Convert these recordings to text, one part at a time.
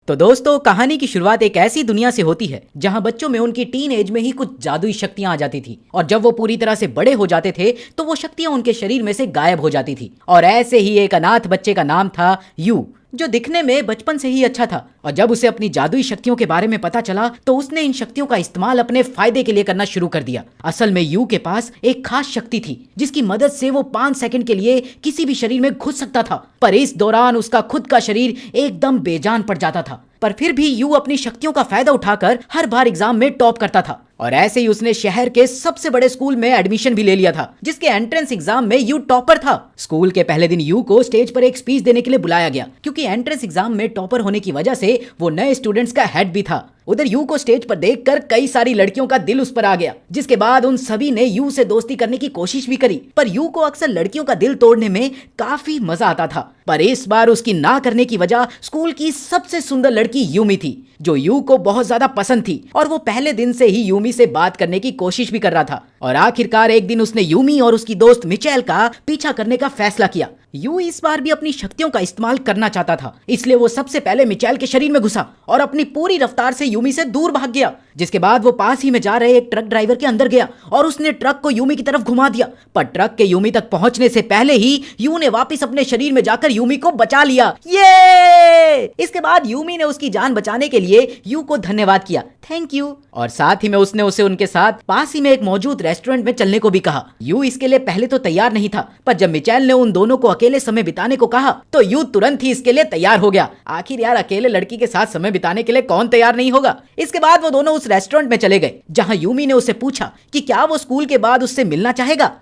तो दोस्तों, कहानी की शुरुआत एक ऐसी दुनिया से होती है जहां बच्चों में उनकी टीन एज में ही कुछ जादुई शक्तियां आ जाती थी, और जब वो पूरी तरह से बड़े हो जाते थे तो वो शक्तियां उनके शरीर में से गायब हो जाती थी। और ऐसे ही एक अनाथ बच्चे का नाम था यू, जो दिखने में बचपन से ही अच्छा था। और जब उसे अपनी जादुई शक्तियों के बारे में पता चला तो उसने इन शक्तियों का इस्तेमाल अपने फायदे के लिए करना शुरू कर दिया। असल में यू के पास एक खास शक्ति थी जिसकी मदद से वो 5 सेकंड के लिए किसी भी शरीर में घुस सकता था, पर इस दौरान उसका खुद का शरीर एकदम बेजान पड़ जाता था। पर फिर भी यू अपनी शक्तियों का फायदा उठाकर हर बार एग्जाम में टॉप करता था, और ऐसे ही उसने शहर के सबसे बड़े स्कूल में एडमिशन भी ले लिया था, जिसके एंट्रेंस एग्जाम में यू टॉपर था। स्कूल के पहले दिन यू को स्टेज पर एक स्पीच देने के लिए बुलाया गया, क्योंकि एंट्रेंस एग्जाम में टॉपर होने की वजह से वो नए स्टूडेंट्स का हेड भी था। उधर यू को स्टेज पर देखकर कई सारी लड़कियों का दिल उस पर आ गया, जिसके बाद उन सभी ने यू से दोस्ती करने की कोशिश भी करी। पर यू को अक्सर लड़कियों का दिल तोड़ने में काफी मजा आता था, पर इस बार उसकी ना करने की वजह स्कूल की सबसे सुंदर लड़की यूमी थी, जो यू को बहुत ज्यादा पसंद थी, और वो पहले दिन से ही यूमी से बात करने की कोशिश भी कर रहा था। और आखिरकार एक दिन उसने यूमी और उसकी दोस्त मिचेल का पीछा करने का फैसला किया। यू इस बार भी अपनी शक्तियों का इस्तेमाल करना चाहता था, इसलिए वो सबसे पहले मिचेल के शरीर में घुसा और अपनी पूरी रफ्तार से यूमी से दूर भाग गया। जिसके बाद वो पास ही में जा रहे एक ट्रक ड्राइवर के अंदर गया और उसने ट्रक को यूमी की तरफ घुमा दिया। पर ट्रक के यूमी तक पहुंचने से पहले ही यू ने वापस अपने शरीर में जाकर यूमी को बचा लिया। ये इसके बाद यूमी ने उसकी जान बचाने के लिए यू को धन्यवाद किया, थैंक यू, और साथ ही में उसने उसे उनके साथ पास ही में एक मौजूद रेस्टोरेंट में चलने को भी कहा। यू इसके लिए पहले तो तैयार नहीं था, पर जब मिचेल ने उन दोनों को अकेले समय बिताने को कहा तो यू तुरंत ही इसके लिए तैयार हो गया। आखिर यार, अकेले लड़की के साथ समय बिताने के लिए कौन तैयार नहीं होगा। इसके बाद वो दोनों उस रेस्टोरेंट में चले गए, जहां यूमी ने उसे पूछा कि क्या वो स्कूल के बाद उससे मिलना चाहेगा।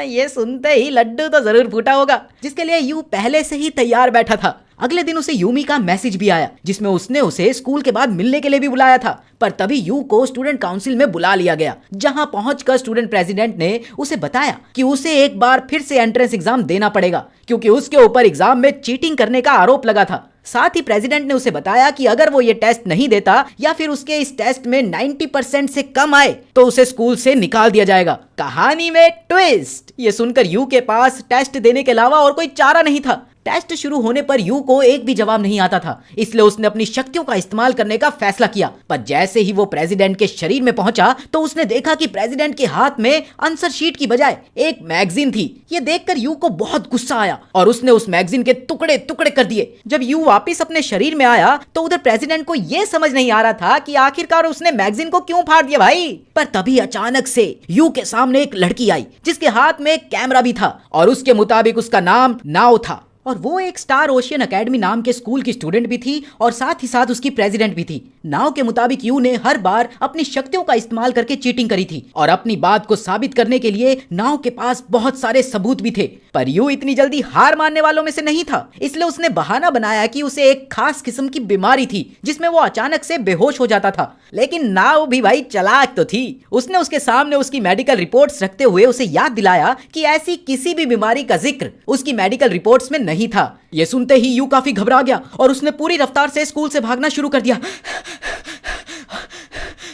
ये सुनते ही लड्डू तो जरूर फूटा होगा, जिसके लिए यू पहले से ही तैयार बैठा था। अगले दिन उसे यूमी का मैसेज भी आया, जिसमें उसने उसे स्कूल के बाद मिलने के लिए भी बुलाया था। पर तभी यू को स्टूडेंट काउंसिल में बुला लिया गया, जहां पहुंचकर स्टूडेंट प्रेसिडेंट ने उसे बताया कि उसे एक बार फिर से एंट्रेंस एग्जाम देना पड़ेगा, क्योंकि उसके ऊपर एग्जाम में चीटिंग करने का आरोप लगा था। साथ ही प्रेसिडेंट ने उसे बताया कि अगर वो ये टेस्ट नहीं देता या फिर उसके इस टेस्ट में 90% से कम आए तो उसे स्कूल से निकाल दिया जाएगा। कहानी में ट्विस्ट। ये सुनकर यू के पास टेस्ट देने के अलावा और कोई चारा नहीं था। टेस्ट शुरू होने पर यू को एक भी जवाब नहीं आता था, इसलिए उसने अपनी शक्तियों का इस्तेमाल करने का फैसला किया। पर जैसे ही वो प्रेसिडेंट के शरीर में पहुंचा तो उसने देखा कि प्रेसिडेंट के हाथ में आंसर शीट की बजाय एक मैगजीन थी। ये देखकर यू को बहुत गुस्सा आया और उसने उस मैगजीन के टुकड़े टुकड़े कर दिए। जब यू वापस अपने शरीर में आया तो उधर प्रेसिडेंट को यह समझ नहीं आ रहा था कि आखिरकार उसने मैगजीन को क्यों फाड़ दिया भाई। पर तभी अचानक से यू के सामने एक लड़की आई, जिसके हाथ में एक कैमरा भी था, और उसके मुताबिक उसका नाम नाओ था, और वो एक स्टार ओशियन एकेडमी नाम के स्कूल की स्टूडेंट भी थी और साथ ही साथ उसकी प्रेसिडेंट भी थी। नाव के मुताबिक यू ने हर बार अपनी शक्तियों का इस्तेमाल करके चीटिंग करी थी, और अपनी बात को साबित करने के लिए नाव के पास बहुत सारे सबूत भी थे। पर यू इतनी जल्दी हार मानने वालों में से नहीं था, इसलिए उसने बहाना बनाया कि उसे एक खास किस्म की बीमारी थी जिसमें वो अचानक से बेहोश हो जाता था। लेकिन नाव भी भाई चालाक तो थी। उसने उसके सामने उसकी मेडिकल रिपोर्ट्स रखते हुए उसे याद दिलाया कि ऐसी किसी भी बीमारी का जिक्र उसकी मेडिकल रिपोर्ट्स में नहीं था। ये सुनते ही यू काफी घबरा गया और उसने पूरी रफ्तार से स्कूल से भागना शुरू कर दिया।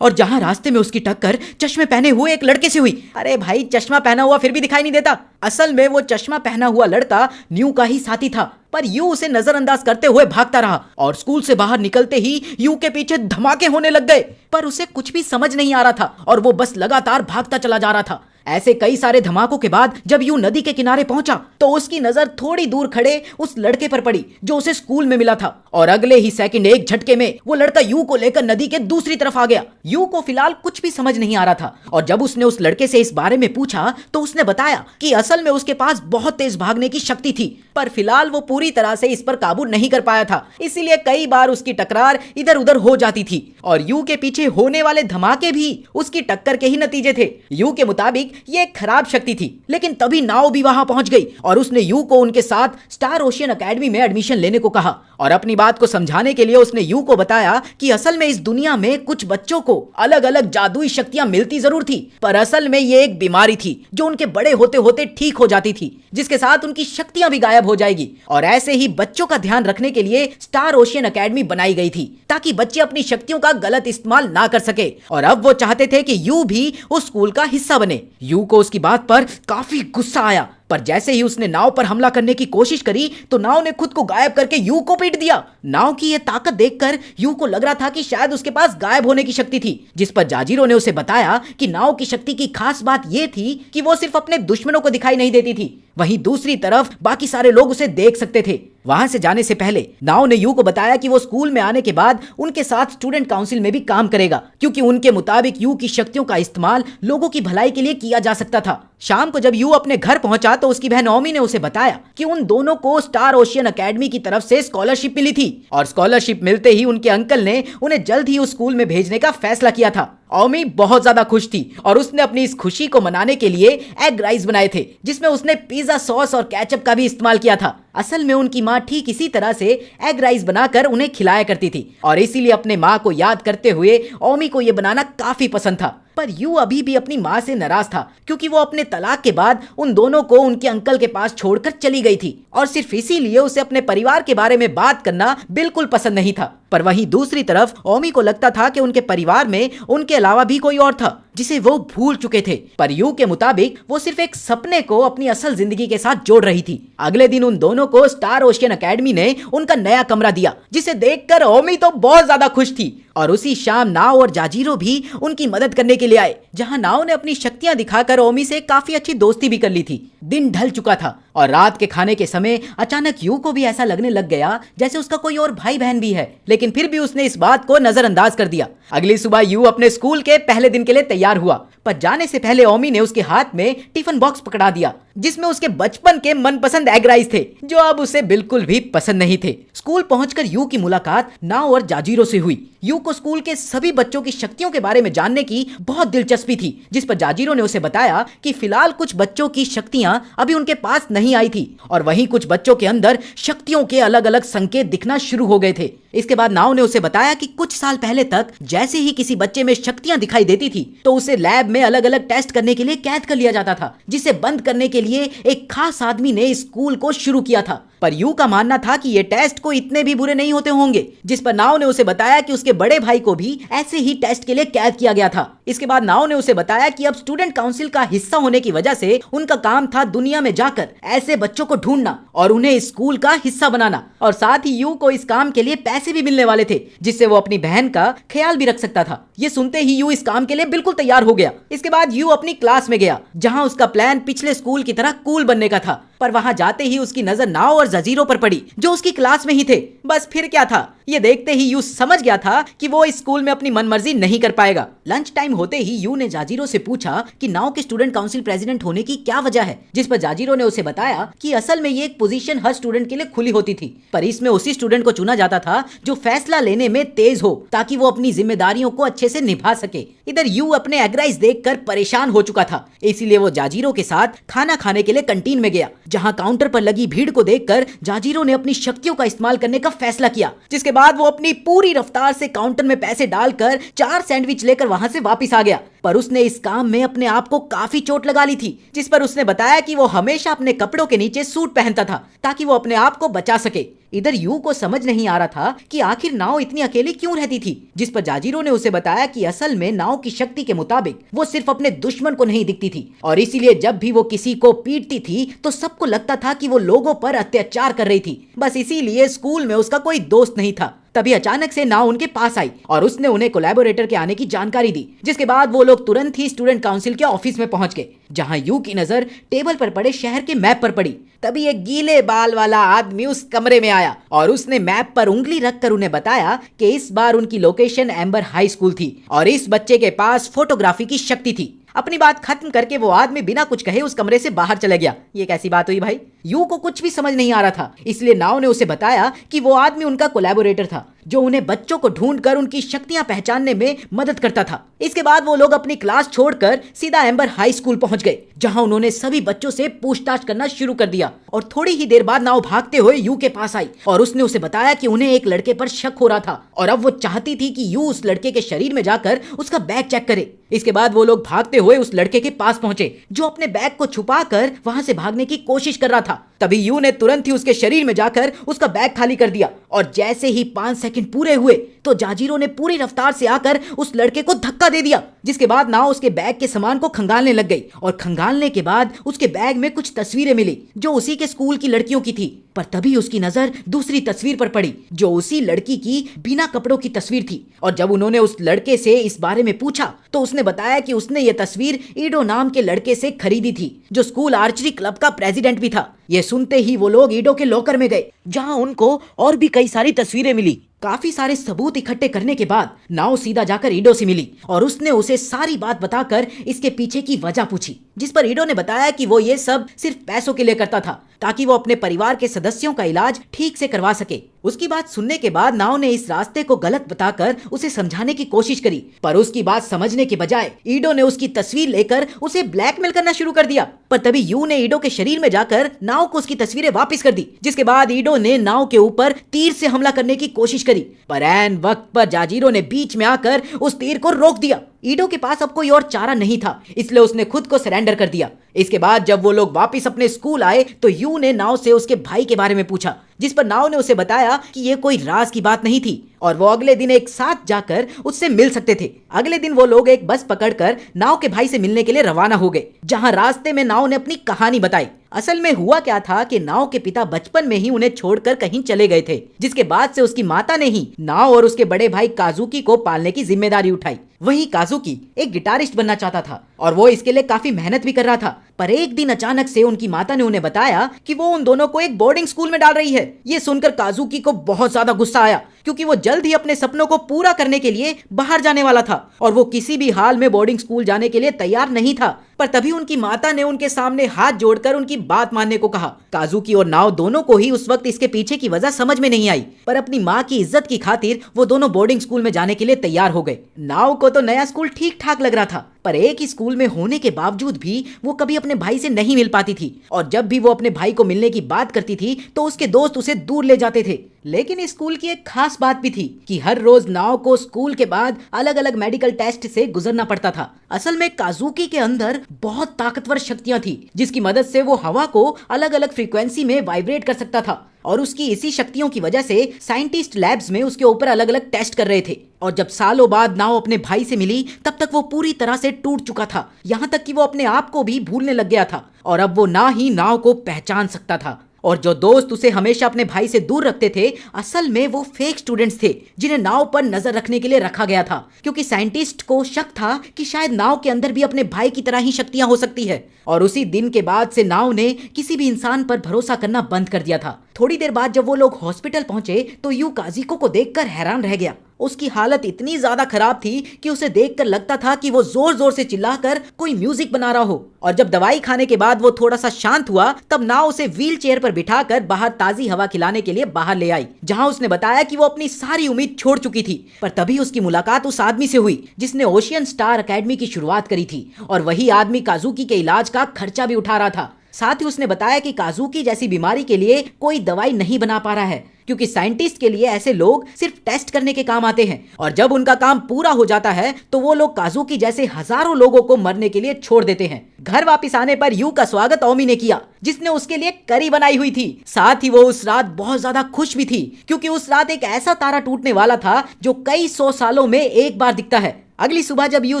और जहां रास्ते में उसकी टक्कर चश्मे पहने हुए एक लड़के से हुई। अरे भाई, चश्मा पहना हुआ फिर भी दिखाई नहीं देता। असल में वो चश्मा पहना हुआ लड़का न्यू का ही साथी था, पर यू उसे नजरअंदाज करते हुए भागता रहा, और स्कूल से बाहर निकलते ही यू के पीछे धमाके होने लग गए। पर उसे कुछ भी समझ नहीं आ रहा था और वो बस लगातार भागता चला जा रहा था। ऐसे कई सारे धमाकों के बाद जब यू नदी के किनारे पहुंचा तो उसकी नजर थोड़ी दूर खड़े उस लड़के पर पड़ी जो उसे स्कूल में मिला था, और अगले ही सेकंड एक झटके में वो लड़का यू को लेकर नदी के दूसरी तरफ आ गया। यू को फिलहाल कुछ भी समझ नहीं आ रहा था, और जब उसने उस लड़के से इस बारे में पूछा तो उसने बताया कि असल में उसके पास बहुत तेज भागने की शक्ति थी, पर फिलहाल वो पूरी तरह से इस पर काबू नहीं कर पाया था, इसीलिए कई बार उसकी टकरार इधर उधर हो जाती थी, और यू के पीछे होने वाले धमाके भी उसकी टक्कर के ही नतीजे थे। यू के मुताबिक ये एक खराब शक्ति थी, लेकिन तभी नाव भी वहां पहुंच गई और उसने यू को उनके साथ स्टार ओशियन एकेडमी में एडमिशन लेने को कहा, और अपनी बात को समझाने के लिए उसने यू को बताया कि असल में इस दुनिया में कुछ बच्चों को अलग अलग जादुई शक्तियां मिलती जरूर थी, पर असल में ये एक बीमारी थी जो उनके बड़े होते होते ठीक हो जाती थी, जिसके साथ उनकी शक्तियां भी गायब हो जाएगी। और ऐसे ही बच्चों का ध्यान रखने के लिए स्टार ओशियन एकेडमी बनाई गई थी, ताकि बच्चे अपनी शक्तियों का गलत इस्तेमाल ना कर सके। और अब वो चाहते थे कि यू भी उस स्कूल का हिस्सा बने। यू को उसकी बात पर काफी गुस्सा आया, पर जैसे ही उसने नाव पर हमला करने की कोशिश करी तो नाव ने खुद को गायब करके यू को पीट दिया। नाव की यह ताकत देखकर यू को लग रहा था कि शायद उसके पास गायब होने की शक्ति थी, जिस पर जाजीरो ने उसे बताया कि नाव की शक्ति की खास बात यह थी कि वो सिर्फ अपने दुश्मनों को दिखाई नहीं देती थी, वहीं दूसरी तरफ बाकी सारे लोग उसे देख सकते थे। वहां से जाने से पहले नाव ने यू को बताया कि वो स्कूल में आने के बाद उनके साथ स्टूडेंट काउंसिल में भी काम करेगा, क्योंकि उनके मुताबिक यू की शक्तियों का इस्तेमाल लोगों की भलाई के लिए किया जा सकता था। शाम को जब यू अपने घर पहुंचा तो उसकी बहन ओमी ने उसे बताया कि उन दोनों को स्टार ओशियन एकेडमी की तरफ से स्कॉलरशिप मिली थी और स्कॉलरशिप मिलते ही उनके अंकल ने उन्हें जल्द ही उस स्कूल में भेजने का फैसला किया था। ओमी बहुत ज्यादा खुश थी और उसने अपनी इस खुशी को मनाने के लिए एग राइस बनाए थे, जिसमें उसने पिज्जा सॉस और केचप का भी इस्तेमाल किया था। असल में उनकी माँ ठीक इसी तरह से एग राइस बनाकर उन्हें खिलाया करती थी और इसीलिए अपने माँ को याद करते हुए ओमी को यह बनाना काफी पसंद था। पर यू अभी भी अपनी माँ से नाराज था, क्योंकि वो अपने तलाक के बाद उन दोनों को उनके अंकल के पास छोड़कर चली गई थी और सिर्फ इसीलिए उसे अपने परिवार के बारे में बात करना बिल्कुल पसंद नहीं था। पर वहीं दूसरी तरफ ओमी को लगता था कि उनके परिवार में उनके अलावा भी कोई और था जिसे वो भूल चुके थे। पर यू के मुताबिक वो सिर्फ एक सपने को अपनी असल जिंदगी के साथ जोड़ रही थी। अगले दिन उन दोनों को स्टार ओशियन एकेडमी ने उनका नया कमरा दिया, जिसे देखकर ओमी तो बहुत ज्यादा खुश थी। और उसी शाम नाओ और जाजीरो भी उनकी मदद करने के लिए आए, जहां नाओ ने अपनी शक्तियां दिखाकर ओमी से काफी अच्छी दोस्ती भी कर ली थी। दिन ढल चुका था और रात के खाने के समय अचानक यू को भी ऐसा लगने लग गया जैसे उसका कोई और भाई बहन भी है, लेकिन फिर भी उसने इस बात को नजरअंदाज कर दिया। अगली सुबह यू अपने स्कूल के पहले दिन के लिए तैयार हुआ, पर जाने से पहले ओमी ने उसके हाथ में टिफिन बॉक्स पकड़ा दिया, जिसमें उसके बचपन के मनपसंद एग राइस थे, जो अब उसे बिल्कुल भी पसंद नहीं थे। स्कूल पहुंचकर यू की मुलाकात नाओ और जाजीरो से हुई। यू को स्कूल के सभी बच्चों की शक्तियों के बारे में जानने की बहुत दिलचस्पी थी, जिस पर जाजीरो ने उसे बताया कि फिलहाल कुछ बच्चों की शक्तियां अभी उनके पास नहीं आई थी और वहीं कुछ बच्चों के अंदर शक्तियों के अलग अलग संकेत दिखना शुरू हो गए थे। इसके बाद नाओ ने उसे बताया कि कुछ साल पहले तक जैसे ही किसी बच्चे में शक्तियां दिखाई देती थी तो उसे लैब में अलग अलग टेस्ट करने के लिए कैद कर लिया जाता था, जिसे बंद करने के लिए एक खास आदमी ने स्कूल को शुरू किया था। पर यू का मानना था कि ये टेस्ट कोई इतने भी बुरे नहीं होते होंगे, जिस पर नाओ ने उसे बताया कि उसके बड़े भाई को भी ऐसे ही टेस्ट के लिए कैद किया गया था। इसके बाद नाओ ने उसे बताया कि अब स्टूडेंट काउंसिल का हिस्सा होने की वजह से उनका काम था दुनिया में जाकर ऐसे बच्चों को ढूंढना और उन्हें स्कूल का हिस्सा बनाना, और साथ ही यू को इस काम के लिए पैसे भी मिलने वाले थे, जिससे वो अपनी बहन का ख्याल भी रख सकता था। ये सुनते ही यू इस काम के लिए बिल्कुल तैयार हो गया। इसके बाद यू अपनी क्लास में गया, जहाँ उसका प्लान पिछले स्कूल की तरह कूल बनने का था, पर वहां जाते ही उसकी नजर नाओ और जाजीरो पर पड़ी, जो उसकी क्लास में ही थे। बस फिर क्या था, ये देखते ही यू समझ गया था कि वो इस स्कूल में अपनी मनमर्जी नहीं कर पाएगा। लंच टाइम होते ही यू ने जाजीरो से पूछा कि नाओ के स्टूडेंट काउंसिल प्रेसिडेंट होने की क्या वजह है, जिस पर जाजीरो ने उसे बताया कि असल में ये एक पोजीशन हर स्टूडेंट के लिए खुली होती थी, पर इसमें उसी स्टूडेंट को चुना जाता था जो फैसला लेने में तेज हो, ताकि वो अपनी जिम्मेदारियों को अच्छे से निभा सके। इधर यू अपने एग राइस देखकर परेशान हो चुका था, इसलिए वो जाजीरो के साथ खाना खाने के लिए कैंटीन में गया, जहां काउंटर पर लगी भीड़ को देखकर जाजीरो ने अपनी शक्तियों का इस्तेमाल करने का फैसला किया, जिसके बाद वो अपनी पूरी रफ्तार से काउंटर में पैसे डालकर 4 सैंडविच लेकर वहां से वापस आ गया। पर उसने इस काम में अपने आप को काफी चोट लगा ली थी, जिस पर उसने बताया कि वो हमेशा अपने कपड़ों के नीचे सूट पहनता था ताकि वो अपने आप को बचा सके। इधर यू को समझ नहीं आ रहा था कि आखिर नाओ इतनी अकेली क्यों रहती थी, जिस पर जाजीरो ने उसे बताया कि असल में नाओ की शक्ति के मुताबिक वो सिर्फ अपने दुश्मन को नहीं दिखती थी, और इसीलिए जब भी वो किसी को पीटती थी तो सबको लगता था कि वो लोगों पर अत्याचार कर रही थी। बस इसीलिए स्कूल में उसका कोई दोस्त नहीं था। तभी अचानक से नाओ उनके पास आई और उसने उन्हें कोलैबोरेटर के आने की जानकारी दी, जिसके बाद वो लोग तुरंत ही स्टूडेंट काउंसिल के ऑफिस में पहुंच गए, जहां यू की नजर टेबल पर पड़े शहर के मैप पर पड़ी। तभी एक गीले बाल वाला आदमी उस कमरे में आया और उसने मैप पर उंगली रखकर उन्हें बताया कि इस बार उनकी लोकेशन एम्बर हाई स्कूल थी और इस बच्चे के पास फोटोग्राफी की शक्ति थी। अपनी बात खत्म करके वो आदमी बिना कुछ कहे उस कमरे से बाहर चला गया। ये कैसी बात हुई भाई? यू को कुछ भी समझ नहीं आ रहा था, इसलिए नाओ ने उसे बताया कि वो आदमी उनका कोलैबोरेटर था, जो उन्हें बच्चों को ढूंढकर उनकी शक्तियां पहचानने में मदद करता था। इसके बाद वो लोग अपनी क्लास छोड़कर सीधा एम्बर हाई स्कूल पहुंच गए, जहां उन्होंने सभी बच्चों से पूछताछ करना शुरू कर दिया। और थोड़ी ही देर बाद नाओ भागते हुए यू के पास आई और उसने उसे बताया कि उन्हें एक लड़के पर शक हो रहा था और अब वो चाहती थी कि यू उस लड़के के शरीर में जाकर उसका बैग चेक करे। इसके बाद वो लोग भागते हुए उस लड़के के पास पहुंचे, जो अपने बैग को छुपाकर वहां से भागने की कोशिश कर रहा था। तभी यू ने तुरंत ही उसके शरीर में जाकर उसका बैग खाली कर दिया और जैसे ही 5 सेकंड पूरे हुए तो जाजीरो ने पूरी रफ्तार से आकर उस लड़के को धक्का दे दिया, जिसके बाद नाओ उसके बैग के सामान को खंगालने लग गई और खंगालने के बाद उसके बैग में कुछ तस्वीरें मिली जो उसी के स्कूल की लड़कियों की थी। पर तभी उसकी नजर दूसरी तस्वीर पर पड़ी जो उसी लड़की की बिना कपड़ों की तस्वीर थी। और जब उन्होंने उस लड़के से इस बारे में पूछा तो उसने बताया कि उसने ये तस्वीर ईडो नाम के लड़के से खरीदी थी जो स्कूल आर्चरी क्लब का प्रेसिडेंट भी था। ये सुनते ही वो लोग ईडो के लॉकर में गए जहां उनको और भी कई सारी तस्वीरें मिली। काफी सारे सबूत इकट्ठे करने के बाद नाओ सीधा जाकर ईडो से मिली और उसने उसे सारी बात बताकर इसके पीछे की वजह पूछी, जिस पर ईडो ने बताया कि वो ये सब सिर्फ पैसों के लिए करता था ताकि वो अपने परिवार के सदस्यों का इलाज ठीक से करवा सके। उसकी बात सुनने के बाद नाओ ने इस रास्ते को गलत बताकर उसे समझाने की कोशिश करी, पर उसकी बात समझने के बजाय ईडो ने उसकी तस्वीर लेकर उसे ब्लैकमेल करना शुरू कर दिया। पर तभी यू ने ईडो के शरीर में जाकर नाओ को उसकी तस्वीरें वापस कर दी, जिसके बाद ईडो ने नाओ के ऊपर तीर से हमला करने की कोशिश करी, पर ऐन वक्त पर जाजीरो ने बीच में आकर उस तीर को रोक दिया। ईडो के पास अब कोई और चारा नहीं था, इसलिए उसने खुद को सरेंडर कर दिया। इसके बाद जब वो लोग वापस अपने स्कूल आए तो यू ने नाओ से उसके भाई के बारे में पूछा, जिस पर नाओ ने उसे बताया कि ये कोई राज की बात नहीं थी और वो अगले दिन एक साथ जाकर उससे मिल सकते थे। अगले दिन वो लोग एक बस पकड़कर नाओ के भाई से मिलने के लिए रवाना हो गए, जहां रास्ते में नाओ ने अपनी कहानी बताई। असल में हुआ क्या था कि नाओ के पिता बचपन में ही उन्हें छोड़कर कहीं चले गए थे, जिसके बाद से उसकी माता ने ही नाओ और उसके बड़े भाई काजुकी को पालने की जिम्मेदारी उठाई। वहीं काजुकी एक गिटारिस्ट बनना चाहता था और वो इसके लिए काफी मेहनत भी कर रहा था, पर एक दिन अचानक से उनकी माता ने उन्हें बताया कि वो उन दोनों को एक बोर्डिंग स्कूल में डाल रही है। ये सुनकर काजुकी को बहुत ज्यादा गुस्सा आया क्योंकि वो जल्द ही अपने सपनों को पूरा करने के लिए बाहर जाने वाला था और वो किसी भी हाल में बोर्डिंग स्कूल जाने के लिए तैयार नहीं था। पर तभी उनकी माता ने उनके सामने हाथ जोड़कर उनकी बात मानने को कहा। काजुकी और नाओ दोनों को ही उस वक्त इसके पीछे की वजह समझ में नहीं आई, पर अपनी माँ की इज्जत की खातिर वो दोनों बोर्डिंग स्कूल में जाने के लिए तैयार हो गए। नाओ को तो नया स्कूल ठीक ठाक लग रहा था, पर एक ही स्कूल में होने के बावजूद भी वो कभी अपने भाई से नहीं मिल पाती थी और जब भी वो अपने भाई को मिलने की बात करती थी तो उसके दोस्त उसे दूर ले जाते थे। लेकिन इस स्कूल की एक खास बात भी थी कि हर रोज नाओ को स्कूल के बाद अलग अलग मेडिकल टेस्ट से गुजरना पड़ता था। असल में काजुकी के अंदर बहुत ताकतवर शक्तियां थी जिसकी मदद से वो हवा को अलग अलग फ्रीक्वेंसी में वाइब्रेट कर सकता था और उसकी इसी शक्तियों की वजह से साइंटिस्ट लैब्स में उसके ऊपर अलग अलग टेस्ट कर रहे थे। और जब सालों बाद नाओ अपने भाई से मिली तब तक वो पूरी तरह से टूट चुका था, यहाँ तक कि वो अपने आप को भी भूलने लग गया था और अब वो ना ही नाओ को पहचान सकता था। और जो दोस्त उसे हमेशा अपने भाई से दूर रखते थे असल में वो फेक स्टूडेंट्स थे जिन्हें नाव पर नजर रखने के लिए रखा गया था, क्योंकि साइंटिस्ट को शक था कि शायद नाव के अंदर भी अपने भाई की तरह ही शक्तियां हो सकती है। और उसी दिन के बाद से नाव ने किसी भी इंसान पर भरोसा करना बंद कर दिया था। थोड़ी देर बाद जब वो लोग हॉस्पिटल पहुंचे तो यू काजुकी को देखकर हैरान रह गया। उसकी हालत इतनी ज्यादा खराब थी कि उसे देखकर लगता था कि वो जोर जोर से चिल्लाकर कोई म्यूजिक बना रहा हो। और जब दवाई खाने के बाद वो थोड़ा सा शांत हुआ तब नाव उसे व्हील चेयर पर बिठाकर बाहर ताजी हवा खिलाने के लिए बाहर ले आई, जहां उसने बताया कि वो अपनी सारी उम्मीद छोड़ चुकी थी। पर तभी उसकी मुलाकात उस आदमी से हुई जिसने ओशियन स्टार एकेडमी की शुरुआत करी थी और वही आदमी काजुकी के इलाज का खर्चा भी उठा रहा था। साथ ही उसने बताया कि काजुकी जैसी बीमारी के लिए कोई दवाई नहीं बना पा रहा है, क्योंकि साइंटिस्ट के लिए ऐसे लोग सिर्फ टेस्ट करने के काम आते हैं और जब उनका काम पूरा हो जाता है तो वो लोग काजुकी जैसे हजारों लोगों को मरने के लिए छोड़ देते हैं। घर वापस आने पर यू का स्वागत ओमी ने किया, जिसने उसके लिए करी बनाई हुई थी। साथ ही वो उस रात बहुत ज्यादा खुश भी थी, क्योंकि उस रात एक ऐसा तारा टूटने वाला था जो कई 100 सालों में एक बार दिखता है। अगली सुबह जब यू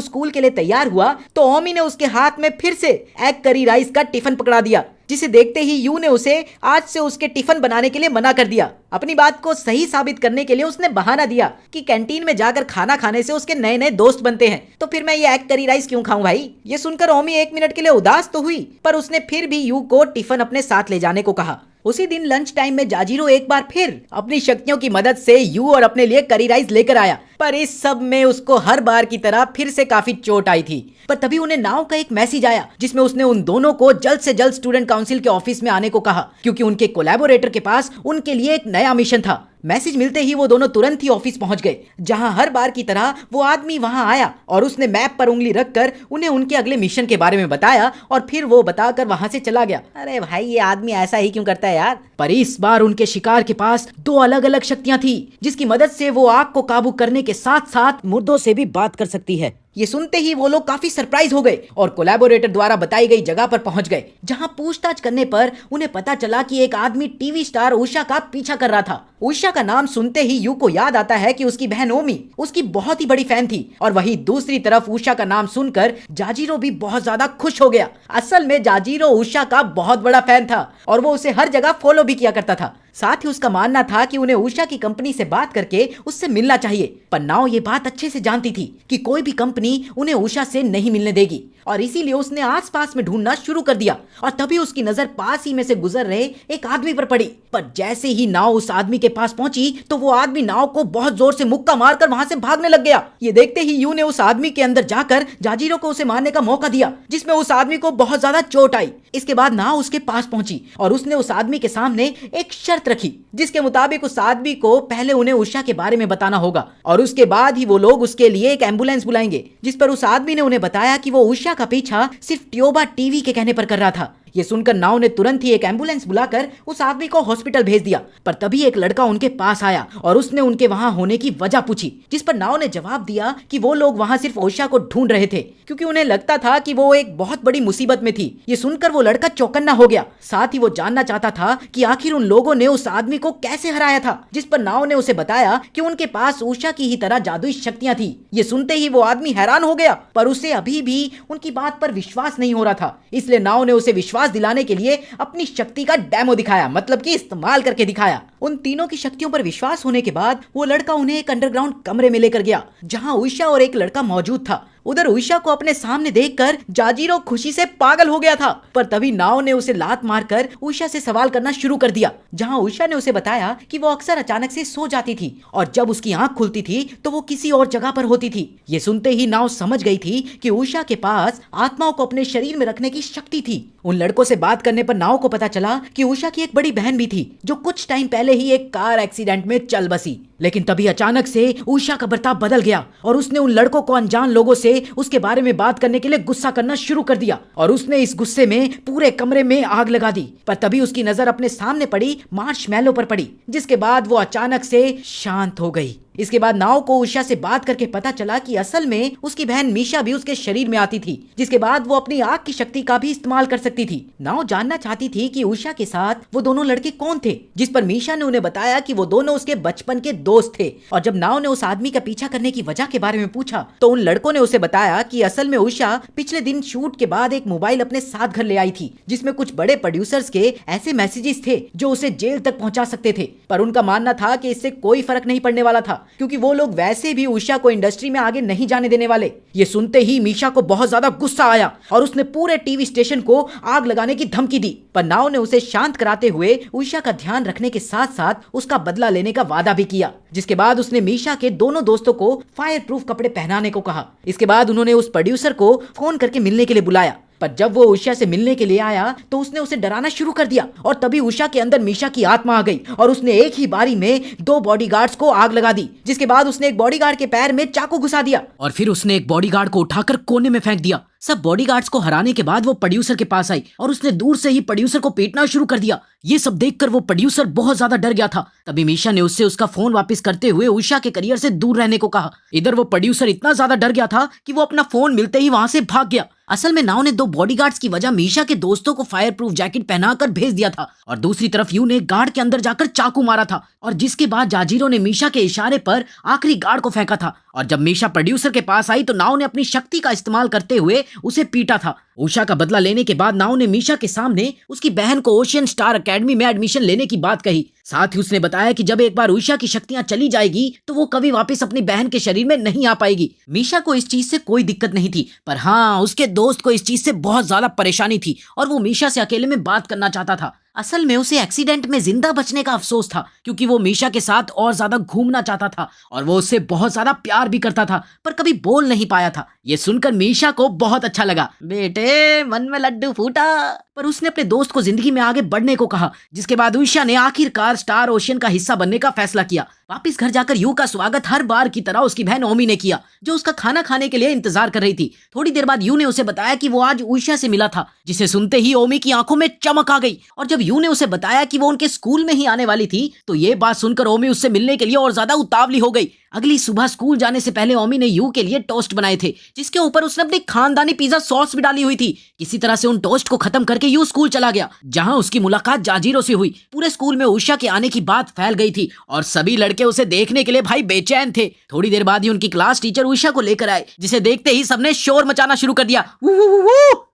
स्कूल के लिए तैयार हुआ तो ओमी ने उसके हाथ में फिर से एग करी राइस का टिफिन पकड़ा दिया, जिसे देखते ही यू ने उसे आज से उसके टिफिन बनाने के लिए मना कर दिया। अपनी बात को सही साबित करने के लिए उसने बहाना दिया कि कैंटीन में जाकर खाना खाने से उसके नए नए दोस्त बनते हैं, तो फिर मैं ये एग करी राइस क्यों खाऊं भाई। ये सुनकर ओमी 1 मिनट के लिए उदास तो हुई, पर उसने फिर भी यू को टिफिन अपने साथ ले जाने को कहा। उसी दिन लंच टाइम में जाजीरो एक बार फिर अपनी शक्तियों की मदद से यू और अपने लिए करी राइस लेकर आया, पर इस सब में उसको हर बार की तरह फिर से काफी चोट आई थी। पर तभी उन्हें नाव का एक मैसेज आया जिसमें उसने उन दोनों को जल्द से जल्द स्टूडेंट काउंसिल के ऑफिस में आने को कहा, क्योंकि उनके कोलैबोरेटर के पास उनके लिए एक नया मिशन था। मैसेज मिलते ही वो दोनों तुरंत ही ऑफिस पहुंच गए, जहां हर बार की तरह वो आदमी वहां आया और उसने मैप पर उंगली रखकर उन्हें उनके अगले मिशन के बारे में बताया और फिर वो बताकर वहां से चला गया। अरे भाई, ये आदमी ऐसा ही क्यों करता है यार। पर इस बार उनके शिकार के पास दो अलग अलग शक्तियां थी, जिसकी मदद से वो आग को काबू करने के साथ साथ मुर्दों से भी बात कर सकती है। ये सुनते ही वो लोग काफी सरप्राइज हो गए और कोलैबोरेटर द्वारा बताई गई जगह पर पहुंच गए, जहां पूछताछ करने पर उन्हें पता चला कि एक आदमी टीवी स्टार उषा का पीछा कर रहा था। उषा का नाम सुनते ही यू को याद आता है कि उसकी बहन ओमी उसकी बहुत ही बड़ी फैन थी, और वहीं दूसरी तरफ उषा का नाम सुनकर जाजीरो भी बहुत ज्यादा खुश हो गया। असल में जाजीरो उषा का बहुत बड़ा फैन था और वो उसे हर जगह फॉलो भी किया करता था। साथ ही उसका मानना था कि उन्हें उषा की कंपनी से बात करके उससे मिलना चाहिए, पर नाओ ये बात अच्छे से जानती थी कि कोई भी कंपनी उन्हें उषा से नहीं मिलने देगी, और इसीलिए उसने आसपास में ढूंढना शुरू कर दिया। और तभी उसकी नजर पास ही में से गुजर रहे एक आदमी पर पड़ी। पर जैसे ही नाव उस आदमी के पास पहुंची तो वो आदमी नाव को बहुत जोर से मुक्का मारकर वहां से भागने लग गया। ये देखते ही यू ने उस आदमी के अंदर जाकर जाजीरो को उसे मारने का मौका दिया, जिसमें उस आदमी को बहुत ज्यादा चोट आई। इसके बाद नाव उसके पास पहुंची और उसने उस आदमी के सामने एक शर्त रखी, जिसके मुताबिक उस आदमी को पहले उन्हें उषा के बारे में बताना होगा और उसके बाद ही वो लोग उसके लिए एक एम्बुलेंस बुलाएंगे। जिस पर उस आदमी ने उन्हें बताया कि वो उषा का पीछा सिर्फ ट्योबा टीवी के कहने पर कर रहा था। ये सुनकर नाव ने तुरंत ही एक एम्बुलेंस बुलाकर उस आदमी को हॉस्पिटल भेज दिया। पर तभी एक लड़का उनके पास आया और उसने उनके वहां होने की वजह पूछी, जिस पर नाव ने जवाब दिया कि वो लोग वहां सिर्फ उषा को ढूंढ रहे थे, क्योंकि उन्हें लगता था कि वो एक बहुत बड़ी मुसीबत में थी। ये सुनकर वो लड़का चौकन्ना हो गया। साथ ही वो जानना चाहता था कि आखिर उन लोगों ने उस आदमी को कैसे हराया था, जिस पर नाव ने उसे बताया कि उनके पास उषा की ही तरह जादुई शक्तियां थी। ये सुनते ही वो आदमी हैरान हो गया, पर उसे अभी भी उनकी बात पर विश्वास नहीं हो रहा था। इसलिए नाव ने उसे विश्वास दिलाने के लिए अपनी शक्ति का डेमो दिखाया, मतलब कि इस्तेमाल करके दिखाया। उन तीनों की शक्तियों पर विश्वास होने के बाद वो लड़का उन्हें एक अंडरग्राउंड कमरे में लेकर गया, जहां उषा और एक लड़का मौजूद था। उधर उषा को अपने सामने देखकर जाजीरो खुशी से पागल हो गया था, पर तभी नाव ने उसे लात मारकर उषा से सवाल करना शुरू कर दिया, जहां उषा ने उसे बताया कि वो अक्सर अचानक से सो जाती थी और जब उसकी आंख खुलती थी तो वो किसी और जगह पर होती थी। ये सुनते ही नाव समझ गई थी कि उषा के पास आत्माओं को अपने शरीर में रखने की शक्ति थी। उन लड़कों से बात करने पर नाव को पता चला कि उषा की एक बड़ी बहन भी थी, जो कुछ टाइम पहले ही एक कार एक्सीडेंट में चल बसी। लेकिन तभी अचानक से उषा का बर्ताव बदल गया और उसने उन लड़कों को अनजान लोगों से उसके बारे में बात करने के लिए गुस्सा करना शुरू कर दिया और उसने इस गुस्से में पूरे कमरे में आग लगा दी। पर तभी उसकी नजर अपने सामने पड़ी मार्शमैलो पर पड़ी, जिसके बाद वो अचानक से शांत हो गई। इसके बाद नाव को उषा से बात करके पता चला कि असल में उसकी बहन मीशा भी उसके शरीर में आती थी, जिसके बाद वो अपनी आग की शक्ति का भी इस्तेमाल कर सकती थी। नाव जानना चाहती थी कि उषा के साथ वो दोनों लड़के कौन थे, जिस पर मीशा ने उन्हें बताया कि वो दोनों उसके बचपन के दोस्त थे। और जब नाव ने उस आदमी का पीछा करने की वजह के बारे में पूछा तो उन लड़कों ने उसे बताया कि असल में उषा पिछले दिन शूट के बाद एक मोबाइल अपने साथ घर ले आई थी, जिसमें कुछ बड़े प्रोड्यूसर्स के ऐसे मैसेजेस थे जो उसे जेल तक पहुंचा सकते थे। पर उनका मानना था कि इससे कोई फर्क नहीं पड़ने वाला था, क्योंकि वो लोग वैसे भी उषा को इंडस्ट्री में आगे नहीं जाने देने वाले। ये सुनते ही मीशा को बहुत ज्यादा गुस्सा आया और उसने पूरे टीवी स्टेशन को आग लगाने की धमकी दी। पर नाव ने उसे शांत कराते हुए उषा का ध्यान रखने के साथ साथ उसका बदला लेने का वादा भी किया, जिसके बाद उसने मीशा के दोनों दोस्तों को फायर प्रूफ कपड़े पहनाने को कहा। इसके बाद उन्होंने उस प्रोड्यूसर को फोन करके मिलने के लिए बुलाया। पर जब वो उषा से मिलने के लिए आया तो उसने उसे डराना शुरू कर दिया और तभी उषा के अंदर मीशा की आत्मा आ गई और उसने एक ही बारी में 2 बॉडीगार्ड्स को आग लगा दी, जिसके बाद उसने एक बॉडीगार्ड के पैर में चाकू घुसा दिया और फिर उसने एक बॉडीगार्ड को उठाकर कोने में फेंक दिया। सब बॉडीगार्ड्स को हराने के बाद वो प्रोड्यूसर के पास आई और उसने दूर से ही प्रोड्यूसर को पीटना शुरू कर दिया। ये सब देखकर वो प्रोड्यूसर बहुत ज्यादा डर गया था। तभी मीशा ने उससे उसका फोन वापस करते हुए उषा के करियर से दूर रहने को कहा। इधर वो प्रोड्यूसर इतना ज्यादा डर गया था कि वो अपना फोन मिलते ही वहां से भाग गया। असल में नाव ने 2 बॉडीगार्ड्स की वजह मीशा के दोस्तों को फायर प्रूफ जैकेट पहनाकर भेज दिया था और दूसरी तरफ यू ने गार्ड के अंदर जाकर चाकू मारा था और जिसके बाद जाजीरो ने मीशा के इशारे पर आखिरी गार्ड को फेंका था। और जब मीशा प्रोड्यूसर के पास आई तो नाव ने अपनी शक्ति का इस्तेमाल करते हुए उसे पीटा था। उषा का बदला लेने के बाद नाव ने मीशा के सामने उसकी बहन को ओशियन स्टार एकेडमी में एडमिशन लेने की बात कही। साथ ही उसने बताया कि जब एक बार उषा की शक्तियां चली जाएगी तो वो कभी वापस अपनी बहन के शरीर में नहीं आ पाएगी। मीशा को इस चीज से कोई दिक्कत नहीं थी, पर हाँ उसके दोस्त को इस चीज से बहुत ज्यादा परेशानी थी और वो मीशा से अकेले में बात करना चाहता था। असल में उसे एक्सीडेंट में जिंदा बचने का अफसोस था, क्योंकि वो मीशा के साथ और ज्यादा घूमना चाहता था और वो उससे बहुत ज्यादा प्यार भी करता था, पर कभी बोल नहीं पाया था। ये सुनकर मीशा को बहुत अच्छा लगा। बेटे मन में लड्डू फूटा। पर उसने अपने दोस्त को जिंदगी में आगे बढ़ने को कहा, जिसके बाद उषा ने आखिरकार स्टार ओशियन का हिस्सा बनने का फैसला किया। वापिस घर जाकर यू का स्वागत हर बार की तरह उसकी बहन ओमी ने किया, जो उसका खाना खाने के लिए इंतजार कर रही थी। थोड़ी देर बाद यू ने उसे बताया कि वो आज उषा से मिला था, जिसे सुनते ही ओमी की आंखों में चमक आ गई। और जब यू ने उसे बताया कि वो उनके स्कूल में ही आने वाली थी, तो ये बात सुनकर ओमी उससे मिलने के लिए और ज्यादा उतावली हो गई। अगली सुबह स्कूल जाने से पहले ओमी ने यू के लिए टोस्ट बनाए थे, जिसके ऊपर उसने अपनी खानदानी पिज्जा सॉस भी डाली हुई थी। किसी तरह से उन टोस्ट को खत्म करके यू स्कूल चला गया, जहां उसकी मुलाकात जाजीरो से हुई। पूरे स्कूल में उषा के आने की बात फैल गई थी और सभी लड़के उसे देखने के लिए भाई बेचैन थे। थोड़ी देर बाद ही उनकी क्लास टीचर उषा को लेकर आए, जिसे देखते ही सबने शोर मचाना शुरू कर दिया।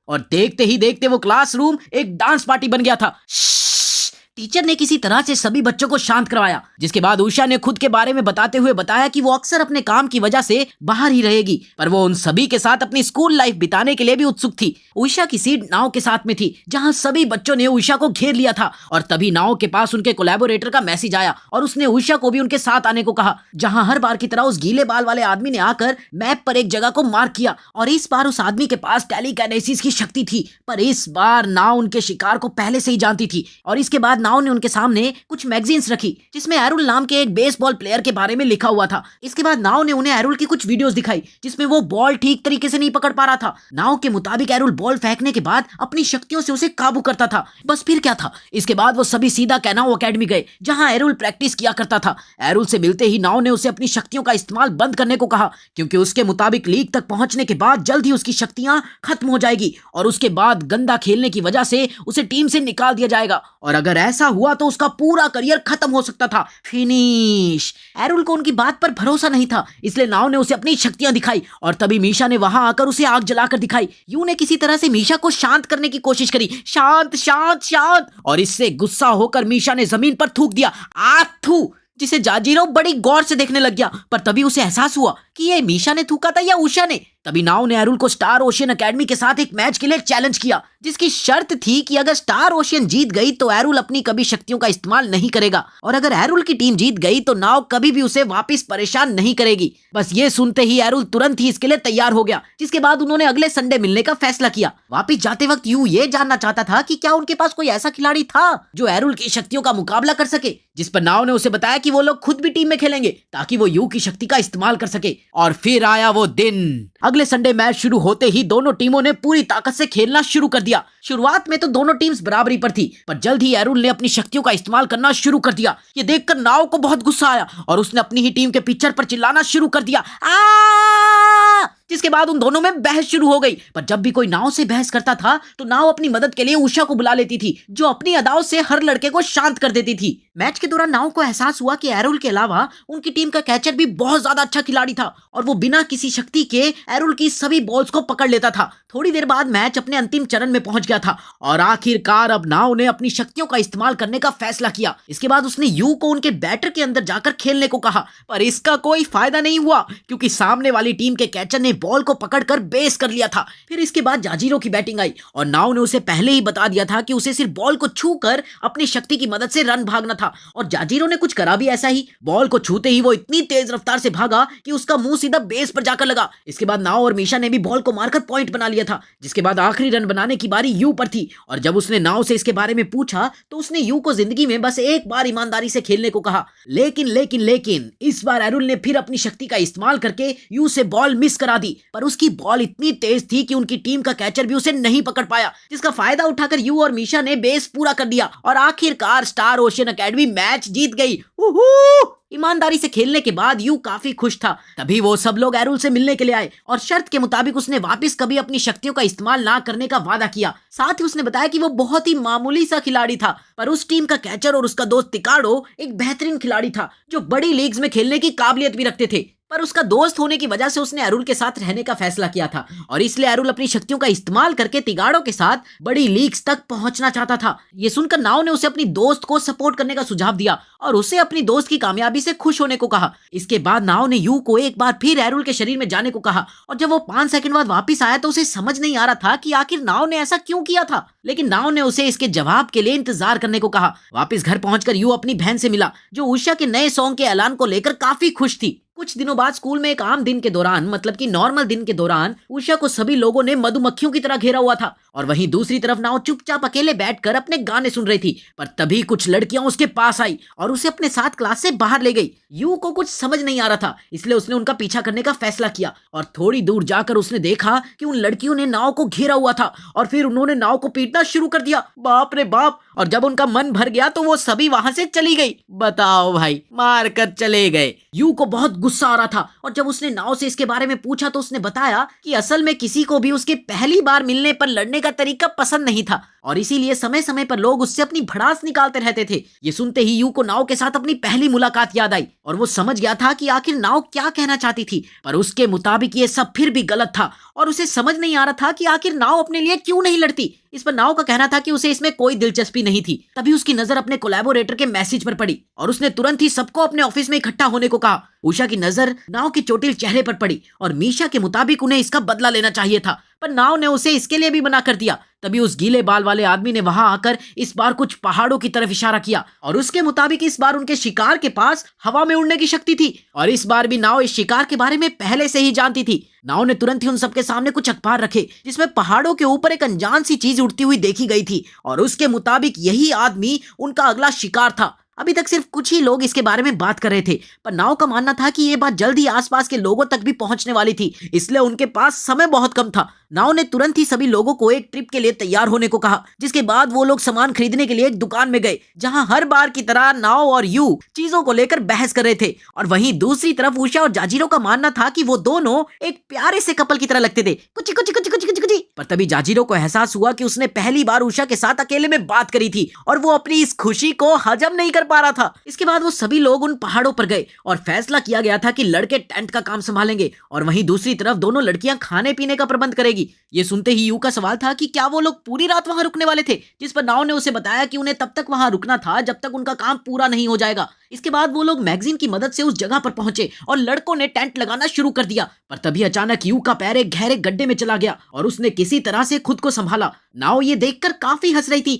और देखते ही देखते वो क्लासरूम एक डांस पार्टी बन गया था। टीचर ने किसी तरह से सभी बच्चों को शांत करवाया, जिसके बाद उषा ने खुद के बारे में बताते हुए बताया कि वो अक्सर अपने काम की वजह से बाहर ही रहेगी, पर वो उन सभी के साथ अपनी स्कूल लाइफ बिताने के लिए भी उत्सुक थी। उषा की सीट नाव के साथ में थी, जहां सभी बच्चों ने उषा को घेर लिया था। और तभी नाव के पास उनके कोलैबोरेटर का मैसेज आया और उसने उषा को भी उनके साथ आने को कहा, जहां हर बार की तरह उस गीले बाल वाले आदमी ने आकर मैप पर एक जगह को मार्क किया। और इस बार उस आदमी के पास टेलीकाइनेसिस की शक्ति थी, पर इस बार नाव उनके शिकार को पहले से ही जानती थी। और इसके बाद नाव ने उनके सामने कुछ मैगजीन्स रखी, जिसमें एरुल नाम के एक बेसबॉल प्लेयर के बारे में लिखा हुआ था। इसके बाद नाव ने उन्हें एरुल की कुछ वीडियोस दिखाई, जिसमें वो बॉल ठीक तरीके से नहीं पकड़ पा रहा था। नाव के मुताबिक एरुल बॉल फेंकने के बाद अपनी शक्तियों से उसे काबू करता था। बस फिर क्या था, इसके बाद वो सभी सीधा कैनाओ एकेडमी गए, जहां एरुल प्रैक्टिस किया करता था। एरुल से मिलते ही नाव ने उसे अपनी शक्तियों का इस्तेमाल बंद करने को कहा, क्योंकि उसके मुताबिक लीग तक पहुंचने के बाद जल्द ही उसकी शक्तियां खत्म हो जाएगी और उसके बाद गंदा खेलने की वजह से उसे टीम से निकाल दिया जाएगा। और अगर ऐसा हुआ तो उसका पूरा करियर खत्म हो सकता था। फिनिश। एरुल को उनकी बात पर भरोसा नहीं था, इसलिए नाव ने उसे अपनी शक्तियां दिखाई और तभी मीशा ने वहां आकर उसे आग जलाकर दिखाई। यू ने किसी तरह से मीशा को शांत करने की कोशिश करी, शांत शांत शांत, और इससे गुस्सा होकर मीशा ने जमीन पर थूक दिया, आथू, जिसे जाजीरो बड़ी गौर से देखने लग गया। पर तभी उसे एहसास हुआ कि ये मीशा ने थूका था या उषा ने। तभी नाव ने एरुल को स्टार ओशियन एकेडमी के साथ एक मैच के लिए चैलेंज किया, जिसकी शर्त थी कि अगर स्टार ओशियन जीत गई तो एरुल अपनी कभी शक्तियों का इस्तेमाल नहीं करेगा, और अगर एरुल की टीम जीत गई तो नाव कभी भी उसे वापस परेशान नहीं करेगी। बस ये सुनते ही एरुल तुरंत ही इसके लिए तैयार हो गया, जिसके बाद उन्होंने अगले संडे मिलने का फैसला किया। वापिस जाते वक्त यू ये जानना चाहता था कि क्या उनके पास कोई ऐसा खिलाड़ी था जो एरुल की शक्तियों का मुकाबला कर सके, जिस पर नाव ने उसे बताया कि वो लोग खुद भी टीम में खेलेंगे ताकि वो यू की शक्ति का इस्तेमाल कर सके। और फिर आया वो दिन। अगले संडे मैच शुरू होते ही दोनों टीमों ने पूरी ताकत से खेलना शुरू कर दिया। शुरुआत में तो दोनों टीम्स बराबरी पर थी, पर जल्द ही एरुल ने अपनी शक्तियों का इस्तेमाल करना शुरू कर दिया। ये देखकर नाव को बहुत गुस्सा आया और उसने अपनी ही टीम के पिचर पर चिल्लाना शुरू कर दिया, जिसके बाद उन दोनों में बहस शुरू हो गई। पर जब भी कोई नाव से बहस करता था तो नाव अपनी मदद के लिए उषा को बुला लेती थी, जो अपनी अदाओं से हर लड़के को शांत कर देती थी। मैच के दौरान नाव को एहसास हुआ कि एरुल के अलावा उनकी टीम का कैचर भी बहुत ज्यादा अच्छा खिलाड़ी था और वो बिना किसी शक्ति के एरुल की सभी बॉल्स को पकड़ लेता था। थोड़ी देर बाद मैच अपने अंतिम चरण में पहुंच गया था और आखिरकार अब नाव ने अपनी शक्तियों का इस्तेमाल करने का फैसला किया। इसके बाद उसने यू को उनके बैटर के अंदर जाकर खेलने को कहा, पर इसका कोई फायदा नहीं हुआ, क्योंकि सामने वाली टीम के कैचर ने बॉल को पकड़कर बेस कर लिया था। फिर इसके बाद जाजीरो की बैटिंग आई और नाव ने उसे पहले ही बता दिया था कि उसे सिर्फ बॉल को छूकर अपनी शक्ति की मदद से रन भागना था, और जाजीरो ने कुछ करा भी ऐसा ही। बॉल को छूते ही वो इतनी तेज रफ्तार से भागा कि उसका मुंह सीधा बेस पर जाकर लगा। इसके बाद नाव और मीशा ने भी बॉल को मारकर पॉइंट बना लिया था, जिसके बाद आखिरी रन बनाने की बारी यू पर थी। और जब उसने नाव से इसके बारे में पूछा तो उसने यू को जिंदगी में बस एक बार ईमानदारी से खेलने को कहा। लेकिन इस बार एरुल ने फिर अपनी शक्ति का इस्तेमाल करके यू से बॉल मिस करा दी, पर उसकी बॉल इतनी तेज थी कि उनकी टीम का कैचर भी उसे नहीं पकड़ पाया, जिसका फायदा उठाकर यू और मीशा ने बेस पूरा कर दिया और आखिरकार स्टार ओशियन एकेडमी मैच जीत गई। ईमानदारी से खेलने के बाद यू काफी खुश था। तभी वो सब लोग एरुल से मिलने के लिए आए और शर्त के मुताबिक उसने वापस कभी अपनी शक्तियों का इस्तेमाल ना करने का वादा किया। साथ ही उसने बताया कि वो बहुत ही मामूली सा खिलाड़ी था, पर उस टीम का कैचर और उसका दोस्त तिकाड़ो एक बेहतरीन खिलाड़ी था, जो बड़ी लीग्स में खेलने की काबिलियत भी रखते थे। पर उसका दोस्त होने की वजह से उसने एरुल के साथ रहने का फैसला किया था और इसलिए एरुल अपनी शक्तियों का इस्तेमाल करके तिगाड़ो के साथ बड़ी लीग्स तक पहुंचना चाहता था। ये सुनकर नाव ने उसे अपनी दोस्त को सपोर्ट करने का सुझाव दिया और उसे अपनी दोस्त की कामयाबी से खुश होने को कहा। इसके बाद नाव ने यू को एक बार फिर एरुल के शरीर में जाने को कहा और जब वो 5 सेकंड बाद वापिस आया तो उसे समझ नहीं आ रहा था कि आखिर नाव ने ऐसा क्यों किया था, लेकिन नाव ने उसे इसके जवाब के लिए इंतजार करने को कहा। वापिस घर पहुंचकर यू अपनी बहन से मिला, जो उषा के नए सॉन्ग के ऐलान को लेकर काफी खुश थी। कुछ दिनों बाद स्कूल में एक आम दिन के दौरान, मतलब कि नॉर्मल दिन के दौरान, उषा को सभी लोगों ने मधुमक्खियों की तरह घेरा हुआ था और वहीं दूसरी तरफ नाव चुपचाप अकेले बैठकर अपने गाने सुन रही थी। पर तभी कुछ लड़कियां उसके पास आई और उसे अपने साथ क्लास से बाहर ले गई। यू को कुछ समझ नहीं आ रहा था, इसलिए उसने उनका पीछा करने का फैसला किया और थोड़ी दूर जाकर उसने देखा कि उन लड़कियों ने नाव को घेरा हुआ था और फिर उन्होंने नाव को पीटना शुरू कर दिया। बाप रे बाप! और जब उनका मन भर गया तो वो सभी वहां से चली गई। बताओ भाई, मार कर चले गए। यू को बहुत गुस्सा आ रहा था और जब उसने नाव से इसके बारे में पूछा तो उसने बताया कि असल में किसी को भी उसके पहली बार मिलने पर लड़ने का तरीका पसंद नहीं था और इसीलिए समय समय पर लोग उससे अपनी भड़ास निकालते रहते थे। ये सुनते ही यू को नाव के साथ अपनी पहली मुलाकात याद आई और वो समझ गया था कि आखिर नाव क्या कहना चाहती थी, पर उसके मुताबिक ये सब फिर भी गलत था और उसे समझ नहीं आ रहा था कि आखिर नाव अपने लिए क्यों नहीं लड़ती। इस पर नाव का कहना था कि उसे इसमें कोई दिलचस्पी नहीं थी। तभी उसकी नजर अपने कोलैबोरेटर के मैसेज पर पड़ी और उसने तुरंत ही सबको अपने ऑफिस में इकट्ठा होने को कहा। उषा की नजर नाव के चोटिल चेहरे पर पड़ी और मीशा के मुताबिक उन्हें इसका बदला लेना चाहिए था, पर नाव ने उसे इसके लिए भी मना कर दिया। तभी उस गीले बाल वाले आदमी ने वहां आकर इस बार कुछ पहाड़ों की तरफ इशारा किया और उसके मुताबिक इस बार उनके शिकार के पास हवा में उड़ने की शक्ति थी और इस बार भी नाव इस शिकार के बारे में पहले से ही जानती थी। नाव ने तुरंत ही उन सबके सामने कुछ अखबार रखे जिसमें पहाड़ों के ऊपर एक अनजान सी चीज उड़ती हुई देखी गई थी और उसके मुताबिक यही आदमी उनका अगला शिकार था। अभी तक सिर्फ कुछ ही लोग इसके बारे में बात कर रहे थे, पर नाव का मानना था कि ये बात जल्द ही आसपास के लोगों तक भी पहुंचने वाली थी, इसलिए उनके पास समय बहुत कम था। नाव ने तुरंत ही सभी लोगों को एक ट्रिप के लिए तैयार होने को कहा, जिसके बाद वो लोग सामान खरीदने के लिए एक दुकान में गए जहां हर बार की तरह नाव और यू चीजों को लेकर बहस कर रहे थे और वहीं दूसरी तरफ उषा और जाजीरो का मानना था कि वो दोनों एक प्यारे से कपल की तरह लगते थे। कुछ कुछ कुछ कुछ कुछ कुछ। पर तभी जाजीरो को एहसास हुआ कि उसने पहली बार उषा के साथ अकेले में बात करी थी और वो अपनी इस खुशी को हजम नहीं कर पा रहा था। इसके बाद वो सभी लोग उन पहाड़ों पर गए और फैसला किया गया था कि लड़के टेंट का काम संभालेंगे और वहीं दूसरी तरफ दोनों लड़कियां खाने पीने का प्रबंध करेगी। ये सुनते ही यू का सवाल था कि क्या वो लोग पूरी रात वहां रुकने वाले थे, जिस पर नाव ने उसे बताया कि उन्हें तब तक वहां रुकना था जब तक उनका काम पूरा नहीं हो जाएगा। इसके बाद वो लोग मैगजीन की मदद से उस जगह पर पहुंचे और लड़कों ने टेंट लगाना शुरू कर दिया, पर तभी अचानक यू का पैर एक गहरे गड्ढे में चला गया और उसने किसी तरह से खुद को संभाला। नाव ये देखकर काफी हंस रही थी।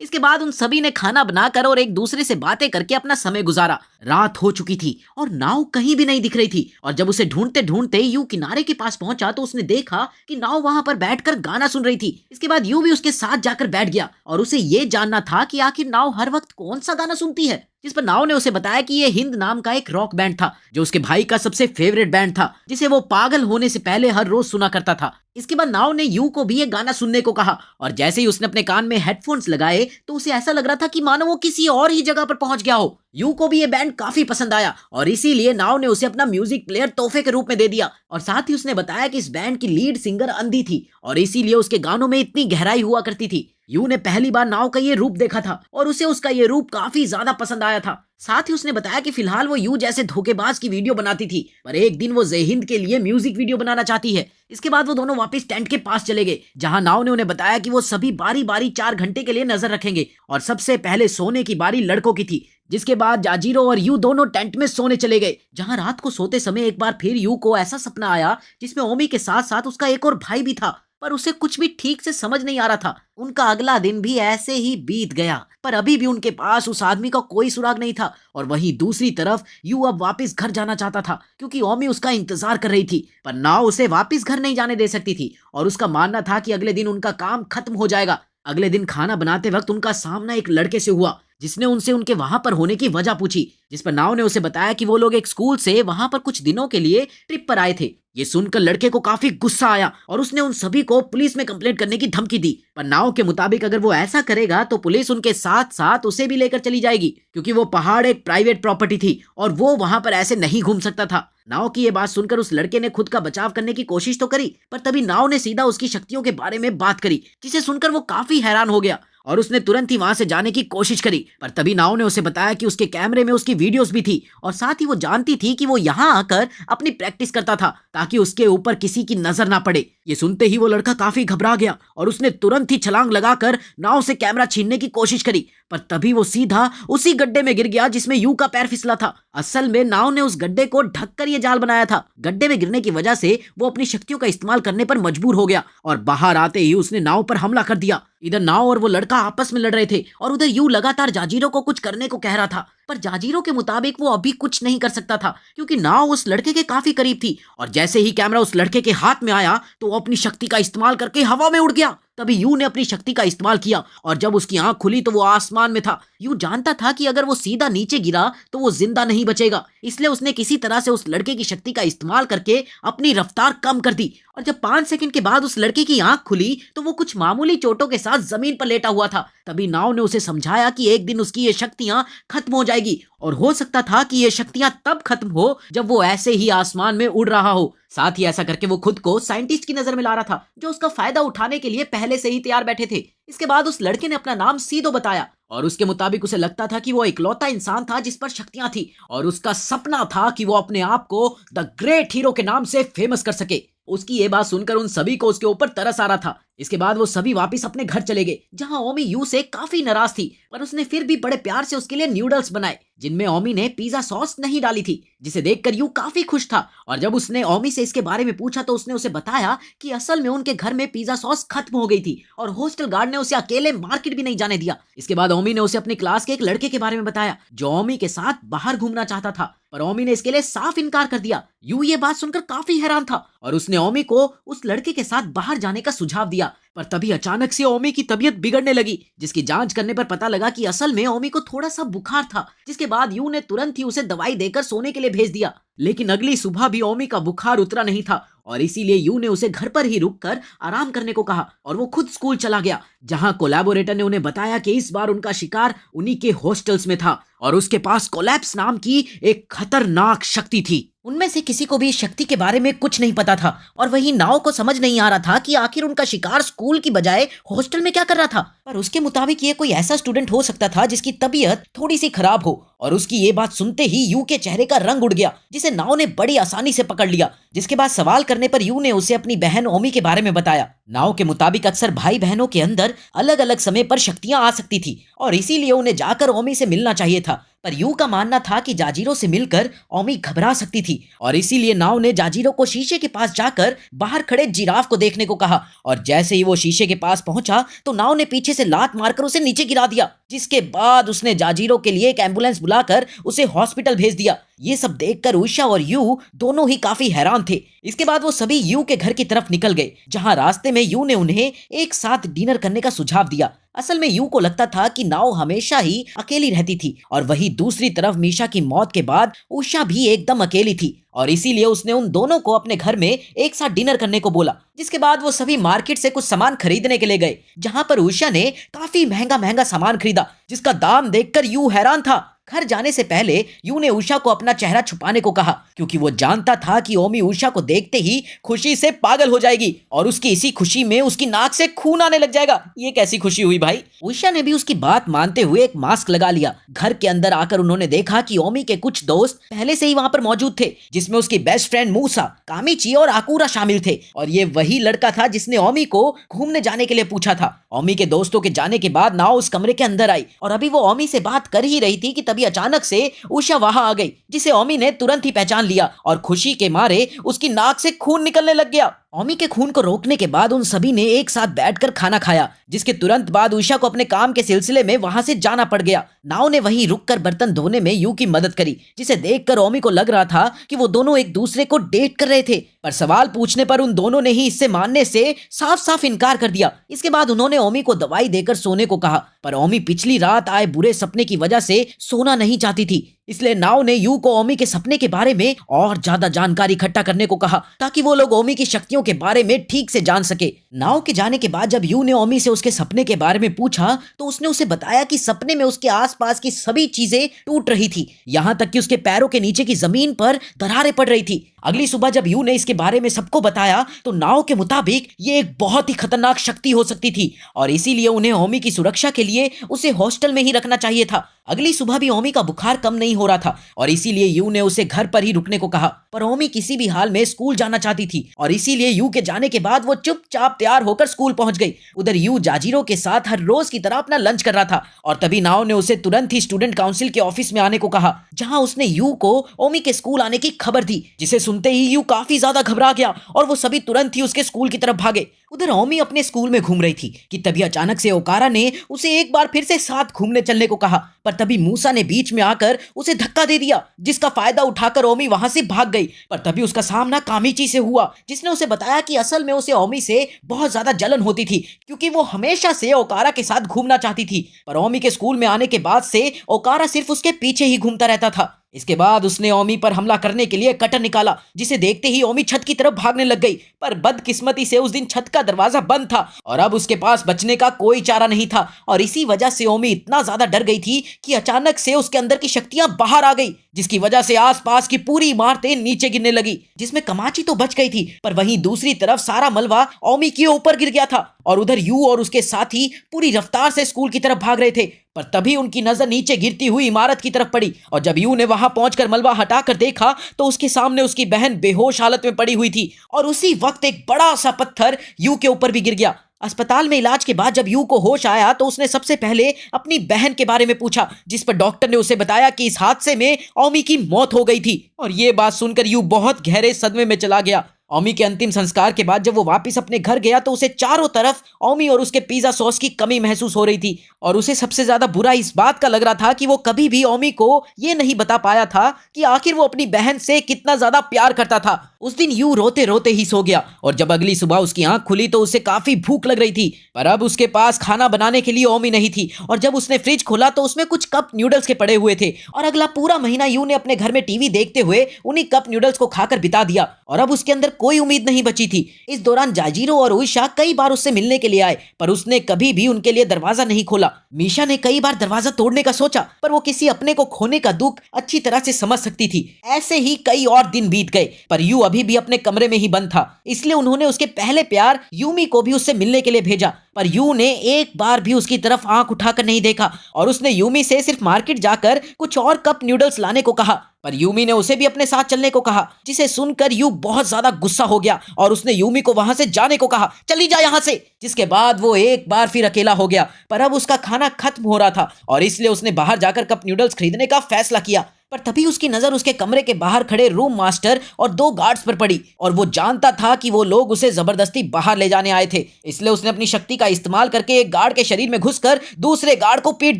इसके बाद उन सभी ने खाना बनाकर और एक दूसरे से बातें करके अपना समय गुजारा। रात हो चुकी थी और नाव कहीं भी नहीं दिख रही थी और जब उसे ढूंढते ढूंढते यू किनारे के पास पहुंचा तो उसने देखा कि नाव वहां पर बैठकर गाना सुन रही थी। इसके बाद यू भी उसके साथ जाकर बैठ गया और उसे ये जानना था कि आखिर नाव हर वक्त कौन सा गाना सुनती है, जिस पर नाव ने उसे बताया कि ये हिंद नाम का एक रॉक बैंड था जो उसके भाई का सबसे फेवरेट बैंड था, जिसे वो पागल होने से पहले हर रोज सुना करता था। इसके बाद नाव ने यू को भी ये गाना सुनने को कहा और जैसे ही उसने अपने कान में हेडफोन्स लगाए तो उसे ऐसा लग रहा था कि मानो वो किसी और ही जगह पर पहुंच गया हो। यू को भी ये बैंड काफी पसंद आया और इसीलिए नाव ने उसे अपना म्यूजिक प्लेयर तोहफे के रूप में दे दिया और साथ ही उसने बताया कि इस बैंड की लीड सिंगर अंधी थी और इसीलिए उसके गानों में इतनी गहराई हुआ करती थी। यू ने पहली बार नाव का ये रूप देखा था और उसे उसका ये रूप काफी ज्यादा पसंद आया था। साथ ही उसने बताया कि फिलहाल वो यू जैसे धोखेबाज की वीडियो बनाती थी, पर एक दिन वो जय हिंद के लिए म्यूजिक वीडियो बनाना चाहती है। इसके बाद वो दोनों वापस टेंट के पास चले गए जहां नाव ने उन्हें बताया कि वो सभी बारी बारी 4 घंटे के लिए नजर रखेंगे और सबसे पहले सोने की बारी लड़कों की थी। जिसके बाद जाजीरो और यू दोनों टेंट में सोने चले गए जहां रात को सोते समय एक बार फिर यू को ऐसा सपना आया जिसमें ओमी के साथ साथ उसका एक और भाई भी था, पर उसे कुछ भी ठीक से समझ नहीं आ रहा था। उनका अगला दिन भी ऐसे ही बीत गया, पर अभी भी उनके पास उस आदमी का कोई सुराग नहीं था और वहीं दूसरी तरफ यू अब वापस घर जाना चाहता था क्योंकि ओमी उसका इंतजार कर रही थी, पर नाव उसे वापस घर नहीं जाने दे सकती थी और उसका मानना था कि अगले दिन उनका काम खत्म हो जाएगा। अगले दिन खाना बनाते वक्त उनका सामना एक लड़के से हुआ जिसने उनसे उनके वहां पर होने की वजह पूछी, जिस पर नाव ने उसे बताया कि वो लोग एक स्कूल से वहां पर कुछ दिनों के लिए ट्रिप पर आए थे। ये सुनकर लड़के को काफी गुस्सा आया और उसने उन सभी को पुलिस में कंप्लेंट करने की धमकी दी, पर नाव के मुताबिक अगर वो ऐसा करेगा तो पुलिस उनके साथ साथ उसे भी लेकर चली जाएगी क्योंकि वो पहाड़ एक प्राइवेट प्रॉपर्टी थी और वो वहां पर ऐसे नहीं घूम सकता था। नाव की ये बात सुनकर उस लड़के ने खुद का बचाव करने की कोशिश तो करी, पर तभी नाव ने सीधा उसकी शक्तियों के बारे में बात करी, जिसे सुनकर वो काफी हैरान हो गया और उसने तुरंत ही वहां से जाने की कोशिश करी, पर तभी नाव ने उसे बताया कि उसके कैमरे में उसकी वीडियोस भी थी और साथ ही वो जानती थी कि वो यहाँ आकर अपनी प्रैक्टिस करता था ताकि उसके ऊपर किसी की नजर ना पड़े। ये सुनते ही वो लड़का काफी घबरा गया और उसने तुरंत ही छलांग लगाकर नाव से कैमरा छीनने की कोशिश करी, पर तभी वो सीधा उसी गड्ढे में गिर गया जिसमें यू का पैर फिसला था। असल में नाव ने उस गड्ढे को ढककर ये जाल बनाया था। गड्ढे में गिरने की वजह से वो अपनी शक्तियों का इस्तेमाल करने पर मजबूर हो गया और बाहर आते ही उसने नाव पर हमला कर दिया। इधर नाओ और वो लड़का आपस में लड़ रहे थे और उधर यू लगातार जाजीरो को कुछ करने को कह रहा था, पर जाजीरो के मुताबिक वो अभी कुछ नहीं कर सकता था क्योंकि नाओ उस लड़के के काफी करीब थी। और जैसे ही कैमरा उस लड़के के हाथ में आया तो वो अपनी शक्ति का इस्तेमाल करके हवा में उड़ गया। तभी यू ने अपनी शक्ति का इस्तेमाल किया और जब उसकी आंख खुली तो वो आसमान में था। यू जानता था कि अगर वो सीधा नीचे गिरा तो वो जिंदा नहीं बचेगा, इसलिए उसने किसी तरह से उस लड़के की शक्ति का इस्तेमाल करके अपनी रफ्तार कम कर दी। और जब 5 सेकंड के बाद उस लड़के की आंख खुली तो वो कुछ मामूली चोटों के साथ जमीन पर लेटा हुआ था। तभी नाव ने उसे समझाया कि एक दिन उसकी ये शक्तियां खत्म हो जाएगी और हो सकता था कि ये शक्तियां तब खत्म हो जब वो ऐसे ही आसमान में उड़ रहा हो। साथ ही ऐसा करके वो खुद को साइंटिस्ट की नजर में ला रहा था जो उसका फायदा उठाने के लिए पहले से ही तैयार बैठे थे। इसके बाद उस लड़के ने अपना नाम सीधो बताया और उसके मुताबिक उसे लगता था कि वो इकलौता इंसान था जिस पर शक्तियां थी और उसका सपना था कि वो अपने आप को द ग्रेट हीरो के नाम से फेमस कर सके। उसकी ये बात सुनकर उन सभी को उसके ऊपर तरस आ रहा था। इसके बाद वो सभी वापस अपने घर चले गए जहां ओमी यू से काफी नाराज थी, पर उसने फिर भी बड़े प्यार से उसके लिए न्यूडल्स बनाए जिनमें ओमी ने पिज्जा सॉस नहीं डाली थी, जिसे देखकर यू काफी खुश था। और जब उसने ओमी से इसके बारे में पूछा तो उसने उसे बताया कि असल में उनके घर में पिज्जा सॉस खत्म हो गई थी और हॉस्टल गार्ड ने उसे अकेले मार्केट भी नहीं जाने दिया। इसके बाद ओमी ने उसे अपनी क्लास के एक लड़के के बारे में बताया जो ओमी के साथ बाहर घूमना चाहता था, पर ओमी ने इसके लिए साफ इनकार कर दिया। यू ये बात सुनकर काफी हैरान था और उसने ओमी को उस लड़के के साथ बाहर जाने का सुझाव दिया, पर तभी अचानक से ओमी की तबीयत बिगड़ने लगी जिसकी जांच करने पर पता लगा कि असल में ओमी को थोड़ा सा बुखार था। जिसके बाद यू ने तुरंत ही उसे दवाई देकर सोने के लिए भेज दिया, लेकिन अगली सुबह भी ओमी का बुखार उतरा नहीं था और इसीलिए यू ने उसे घर पर ही रुककर आराम करने को कहा और वो खुद स्कूल चला गया जहां कोलैबोरेटर ने उन्हें बताया कि इस बार उनका शिकार उन्हीं के हॉस्टल्स में था और उसके पास कोलैप्स नाम की एक खतरनाक शक्ति थी। उनमें से किसी को भी इस शक्ति के बारे में कुछ नहीं पता था और वही नाव को समझ नहीं आ रहा था कि आखिर उनका शिकार स्कूल की बजाय हॉस्टल में क्या कर रहा था। पर उसके मुताबिक ये कोई ऐसा स्टूडेंट हो सकता था जिसकी तबीयत थोड़ी सी खराब हो और उसकी ये बात सुनते ही यू के चेहरे का रंग उड़ गया जिसे नाव ने बड़ी आसानी से पकड़ लिया। जिसके बाद सवाल करने पर यू ने उसे अपनी बहन ओमी के बारे में बताया। नाव के मुताबिक अक्सर भाई बहनों के अंदर अलग अलग समय पर शक्तियां आ सकती थी और इसीलिए उन्हें जाकर ओमी से मिलना चाहिए था, पर यू का मानना था कि जाजीरो से मिलकर ओमी घबरा सकती थी और इसीलिए नाव ने जाजीरो को शीशे के पास जाकर बाहर खड़े जिराफ को देखने को कहा और जैसे ही वो शीशे के पास पहुंचा तो नाव ने पीछे से लात मारकर उसे नीचे गिरा दिया। जिसके बाद उसने जाजीरो के लिए एक एम्बुलेंस बुलाकर उसे हॉस्पिटल भेज दिया। ये सब देखकर उषा और यू दोनों ही काफी हैरान थे। इसके बाद वो सभी यू के घर की तरफ निकल गए जहां रास्ते में यू ने उन्हें एक साथ डिनर करने का सुझाव दिया। असल में यू को लगता था कि नाव हमेशा ही अकेली रहती थी और वही दूसरी तरफ मीशा की मौत के बाद उषा भी एकदम अकेली थी और इसीलिए उसने उन दोनों को अपने घर में एक साथ डिनर करने को बोला। जिसके बाद वो सभी मार्केट से कुछ सामान खरीदने के लिए गए जहां पर उषा ने काफी महंगा महंगा सामान खरीदा जिसका दाम देखकर यू हैरान था। घर जाने से पहले यू ने उषा को अपना चेहरा छुपाने को कहा क्योंकि वो जानता था कि ओमी उषा को देखते ही खुशी से पागल हो जाएगी और उसकी इसी खुशी में उसकी नाक से खून आने लग जाएगा। ये कैसी खुशी हुई भाई। उषा ने भी उसकी बात मानते हुए एक मास्क लगा लिया। घर के अंदर आकर उन्होंने देखा कि ओमी के कुछ दोस्त पहले से ही वहां पर मौजूद थे जिसमें उसकी बेस्ट फ्रेंड मूसा, कामिची और आकुरा शामिल थे और ये वही लड़का था जिसने ओमी को घूमने जाने के लिए पूछा था। ओमी के दोस्तों के जाने के बाद नाव उस कमरे के अंदर आई और अभी वो ओमी से बात कर ही रही थी कि तभी अचानक से उषा वहां आ गई जिसे ओमी ने तुरंत ही पहचान लिया और खुशी के मारे उसकी नाक से खून निकलने लग गया। ओमी के खून को रोकने के बाद उन सभी ने एक साथ बैठकर खाना खाया जिसके तुरंत बाद उषा को अपने काम के सिलसिले में वहां से जाना पड़ गया। नाव ने वहीं रुककर बर्तन धोने में यू की मदद करी जिसे देखकर ओमी को लग रहा था कि वो दोनों एक दूसरे को डेट कर रहे थे, पर सवाल पूछने पर उन दोनों ने ही इससे मानने से साफ साफ इनकार कर दिया। इसके बाद उन्होंने ओमी को दवाई देकर सोने को कहा, पर ओमी पिछली रात आए बुरे सपने की वजह से सोना नहीं चाहती थी, इसलिए नाव ने यू को ओमी के सपने के बारे में और ज्यादा जानकारी इकट्ठा करने को कहा ताकि वो लोग ओमी की शक्तियों के बारे में ठीक से जान सके। नाव के जाने के बाद जब यू ने ओमी से उसके सपने के बारे में पूछा तो उसने उसे बताया कि सपने में उसके आसपास की सभी चीजें टूट रही थी, यहाँ तक कि उसके पैरों के नीचे की जमीन पर दरारें पड़ रही थी। अगली सुबह जब यू ने इसके बारे में सबको बताया तो नाव के मुताबिक ये एक बहुत ही खतरनाक शक्ति हो सकती थी और इसीलिए उन्हें ओमी की सुरक्षा के लिए उसे हॉस्टल में ही रखना चाहिए था। अगली सुबह भी ओमी का बुखार कम नहीं हो रहा था और इसीलिए यू ने उसे घर पर ही रुकने को कहा, पर ओमी किसी भी हाल में स्कूल जाना चाहती थी और इसीलिए यू के जाने के बाद वो चुपचाप तैयार होकर स्कूल पहुंच गई। उधर यू जाजीरो के साथ हर रोज की तरह अपना लंच कर रहा था और तभी नाओ ने उसे तुरंत ही स्टूडेंट काउंसिल के ऑफिस में आने को कहा, जहां उसने यू को ओमी के स्कूल आने की खबर दी, जिसे सुनते ही यू काफी ज्यादा घबरा गया और वो सभी तुरंत ही उसके स्कूल की तरफ भागे। उधर ओमी अपने स्कूल में घूम रही थी कि तभी अचानक से ओकारा ने उसे एक बार फिर से साथ घूमने चलने को कहा, पर तभी मूसा ने बीच में आकर उसे धक्का दे दिया, जिसका फायदा उठाकर ओमी वहां से भाग गई। पर तभी उसका सामना कामिची से हुआ, जिसने उसे बताया कि असल में उसे ओमी से बहुत ज्यादा जलन होती थी क्योंकि वो हमेशा से ओकारा के साथ घूमना चाहती थी, पर ओमी के स्कूल में आने के बाद से ओकारा सिर्फ उसके पीछे ही घूमता रहता था। इसके बाद उसने ओमी पर हमला करने के लिए कटर निकाला, जिसे देखते ही ओमी छत की तरफ भागने लग गई, पर बदकिस्मती से उस दिन छत का दरवाजा बंद था और अब उसके पास बचने का कोई चारा नहीं था और इसी वजह से ओमी इतना ज्यादा डर गई थी कि अचानक से उसके अंदर की शक्तियां बाहर आ गई, जिसकी वजह से आसपास की पूरी इमारतें नीचे गिरने लगी, जिसमें कमाची तो बच गई थी, पर वहीं दूसरी तरफ सारा मलबा ओमी के ऊपर गिर गया था और उधर यू और उसके साथी पूरी रफ्तार से स्कूल की तरफ भाग रहे थे। पर तभी उनकी नजर नीचे गिरती हुई इमारत की तरफ पड़ी और जब यू ने वहां पहुंचकर मलबा हटाकर देखा तो उसके सामने उसकी बहन बेहोश हालत में पड़ी हुई थी और उसी वक्त एक बड़ा सा पत्थर यू के ऊपर भी गिर गया। अस्पताल में इलाज के बाद जब यू को होश आया तो उसने सबसे पहले अपनी बहन के बारे में पूछा, जिस पर डॉक्टर ने उसे बताया कि इस हादसे में ओमी की मौत हो गई थी और ये बात सुनकर यू बहुत गहरे सदमे में चला गया। ओमी के अंतिम संस्कार के बाद जब वो वापस अपने घर गया तो उसे चारों तरफ ओमी और उसके पिज्जा सॉस की कमी महसूस हो रही थी और उसे सबसे ज्यादा बुरा इस बात का लग रहा था कि वो कभी भी ओमी को ये नहीं बता पाया था कि आखिर वो अपनी बहन से कितना ज्यादा प्यार करता था। उस दिन यू रोते रोते ही सो गया और जब अगली सुबह उसकी आंख खुली तो उसे काफी भूख लग रही थी, पर अब उसके पास खाना बनाने के लिए ओमी नहीं थी और जब उसने फ्रिज खोला तो उसमें कुछ कप नूडल्स के पड़े हुए थे और अगला पूरा महीना यू ने अपने घर में टीवी देखते हुए उन्हीं कप नूडल्स को खाकर बिता दिया और अब उसके अंदर कोई उम्मीद नहीं बची थी। इस दौरान जाजीरो और उइशा कई बार उससे मिलने के लिए आए, पर उसने कभी भी उनके लिए दरवाजा नहीं खोला। मीशा ने कई बार दरवाजा तोड़ने का सोचा, पर वो किसी अपने को खोने का दुख अच्छी तरह से समझ सकती थी। ऐसे ही कई और दिन बीत गए, पर यू अभी भी अपने कमरे में ही बंद था, इसलिए उन्होंने उसके पहले प्यार यूमी को भी उससे मिलने के लिए भेजा, पर यू ने एक बार भी उसकी तरफ आंख उठाकर नहीं देखा और उसने यूमी से सिर्फ मार्केट जाकर कुछ और कप नूडल्स लाने को कहा, पर यूमी ने उसे भी अपने साथ चलने को कहा, जिसे सुनकर यू बहुत ज्यादा गुस्सा हो गया और उसने यूमी को वहां से जाने को कहा, चली जा यहाँ से। जिसके बाद वो एक बार फिर अकेला हो गया, पर अब उसका खाना खत्म हो रहा था और इसलिए उसने बाहर जाकर कप नूडल्स खरीदने का फैसला किया। पर तभी उसकी नजर उसके कमरे के बाहर खड़े रूम मास्टर और 2 गार्ड्स पर पड़ी और वो जानता था कि वो लोग उसे जबरदस्ती बाहर ले जाने आए थे, इसलिए उसने अपनी शक्ति का इस्तेमाल करके एक गार्ड के शरीर में घुसकर दूसरे गार्ड को पीट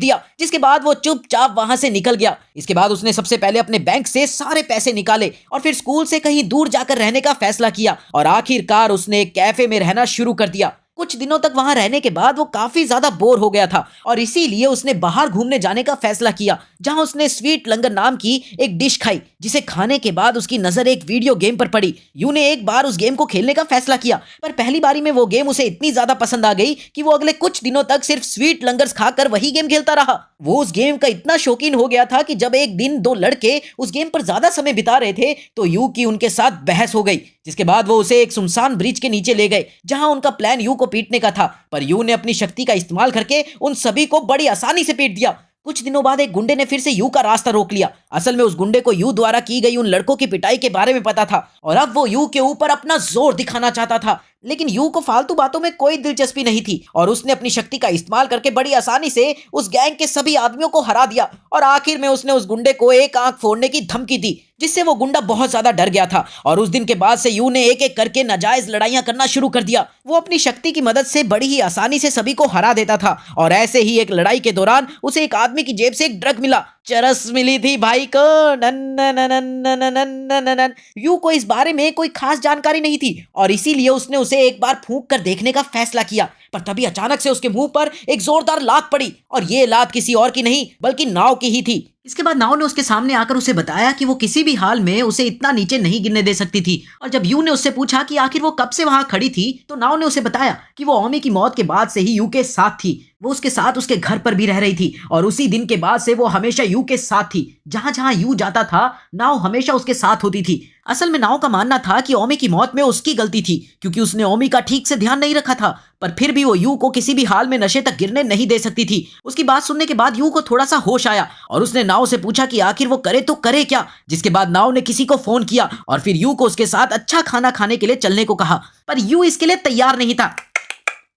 दिया, जिसके बाद वो चुपचाप वहां से निकल गया। इसके बाद उसने सबसे पहले अपने बैंक से सारे पैसे निकाले और फिर स्कूल से कहीं दूर जाकर रहने का फैसला किया और आखिरकार उसने एक कैफे में रहना शुरू कर दिया। कुछ दिनों तक वहां रहने के बाद वो काफी ज्यादा बोर हो गया था और इसीलिए उसने बाहर घूमने जाने का फैसला किया, जहां उसने स्वीट लंगर नाम की एक डिश खाई, जिसे खाने के बाद उसकी नजर एक वीडियो गेम पर पड़ी। यू ने एक बार उस गेम को खेलने का फैसला किया, पर पहली बारी में वो गेम उसे इतनी ज्यादा पसंद आ गई कि वो अगले कुछ दिनों तक सिर्फ स्वीट लंगर्स खाकर वही गेम खेलता रहा। वो उस गेम का इतना शौकीन हो गया था कि जब एक दिन 2 लड़के उस गेम पर ज्यादा समय बिता रहे थे तो यू की उनके साथ बहस हो गई, जिसके बाद वो उसे एक सुनसान ब्रिज के नीचे ले गए, जहां उनका प्लान यू को पीटने का था, पर यू ने अपनी शक्ति का इस्तेमाल करके उन सभी को बड़ी आसानी से पीट दिया। कुछ दिनों बाद एक गुंडे ने फिर से यू का रास्ता रोक लिया। असल में उस गुंडे को यू द्वारा की गई उन लड़कों की पिटाई के बारे में पता था और अब वो यू के ऊपर अपना जोर दिखाना चाहता था, लेकिन यू को फालतू बातों में कोई दिलचस्पी नहीं थी और उसने अपनी शक्ति का इस्तेमाल करके बड़ी आसानी से उस गैंग के सभी आदमियों को हरा दिया और आखिर में उसने उस गुंडे को एक आंख फोड़ने की धमकी दी, जिससे वो गुंडा बहुत ज्यादा डर गया था और उस दिन के बाद से यू ने एक एक करके नाजायज लड़ाइयां करना शुरू कर दिया। वो अपनी शक्ति की मदद से बड़ी ही आसानी से सभी को हरा देता था और ऐसे ही एक लड़ाई के दौरान उसे एक आदमी की जेब से एक ड्रग मिला, चरस मिली थी भाई को। यू को इस बारे में कोई खास जानकारी नहीं थी और इसीलिए उसने उसे एक बार फूंक कर देखने का फैसला किया, पर तभी अचानक से उसके मुंह पर एक जोरदार लात पड़ी और ये लात किसी और की नहीं बल्कि नाव की ही थी। इसके बाद नाव ने उसके सामने आकर उसे बताया कि वो किसी भी हाल में उसे इतना नीचे नहीं गिरने दे सकती थी और जब यू ने उससे पूछा कि आखिर वो कब से वहां खड़ी थी तो नाव ने उसे बताया कि वो ओमी की मौत के बाद से ही यू के साथ थी। वो उसके साथ उसके घर पर भी रह रही थी और उसी दिन के बाद से वो हमेशा यू के साथ थी। जहां जहां यू जाता था नाव हमेशा उसके साथ होती थी। असल में नाव का मानना था कि ओमी की मौत में उसकी गलती थी क्योंकि उसने ओमी का ठीक से ध्यान नहीं रखा था, पर फिर भी वो यू को किसी भी हाल में नशे तक गिरने नहीं दे सकती थी। उसकी बात सुनने के बाद यू को थोड़ा सा होश आया और उसने नाव से पूछा कि आखिर वो करे तो करे क्या। जिसके बाद नाव ने किसी को फोन किया और फिर यू को उसके साथ अच्छा खाना खाने के लिए चलने को कहा, पर यू इसके लिए तैयार नहीं था।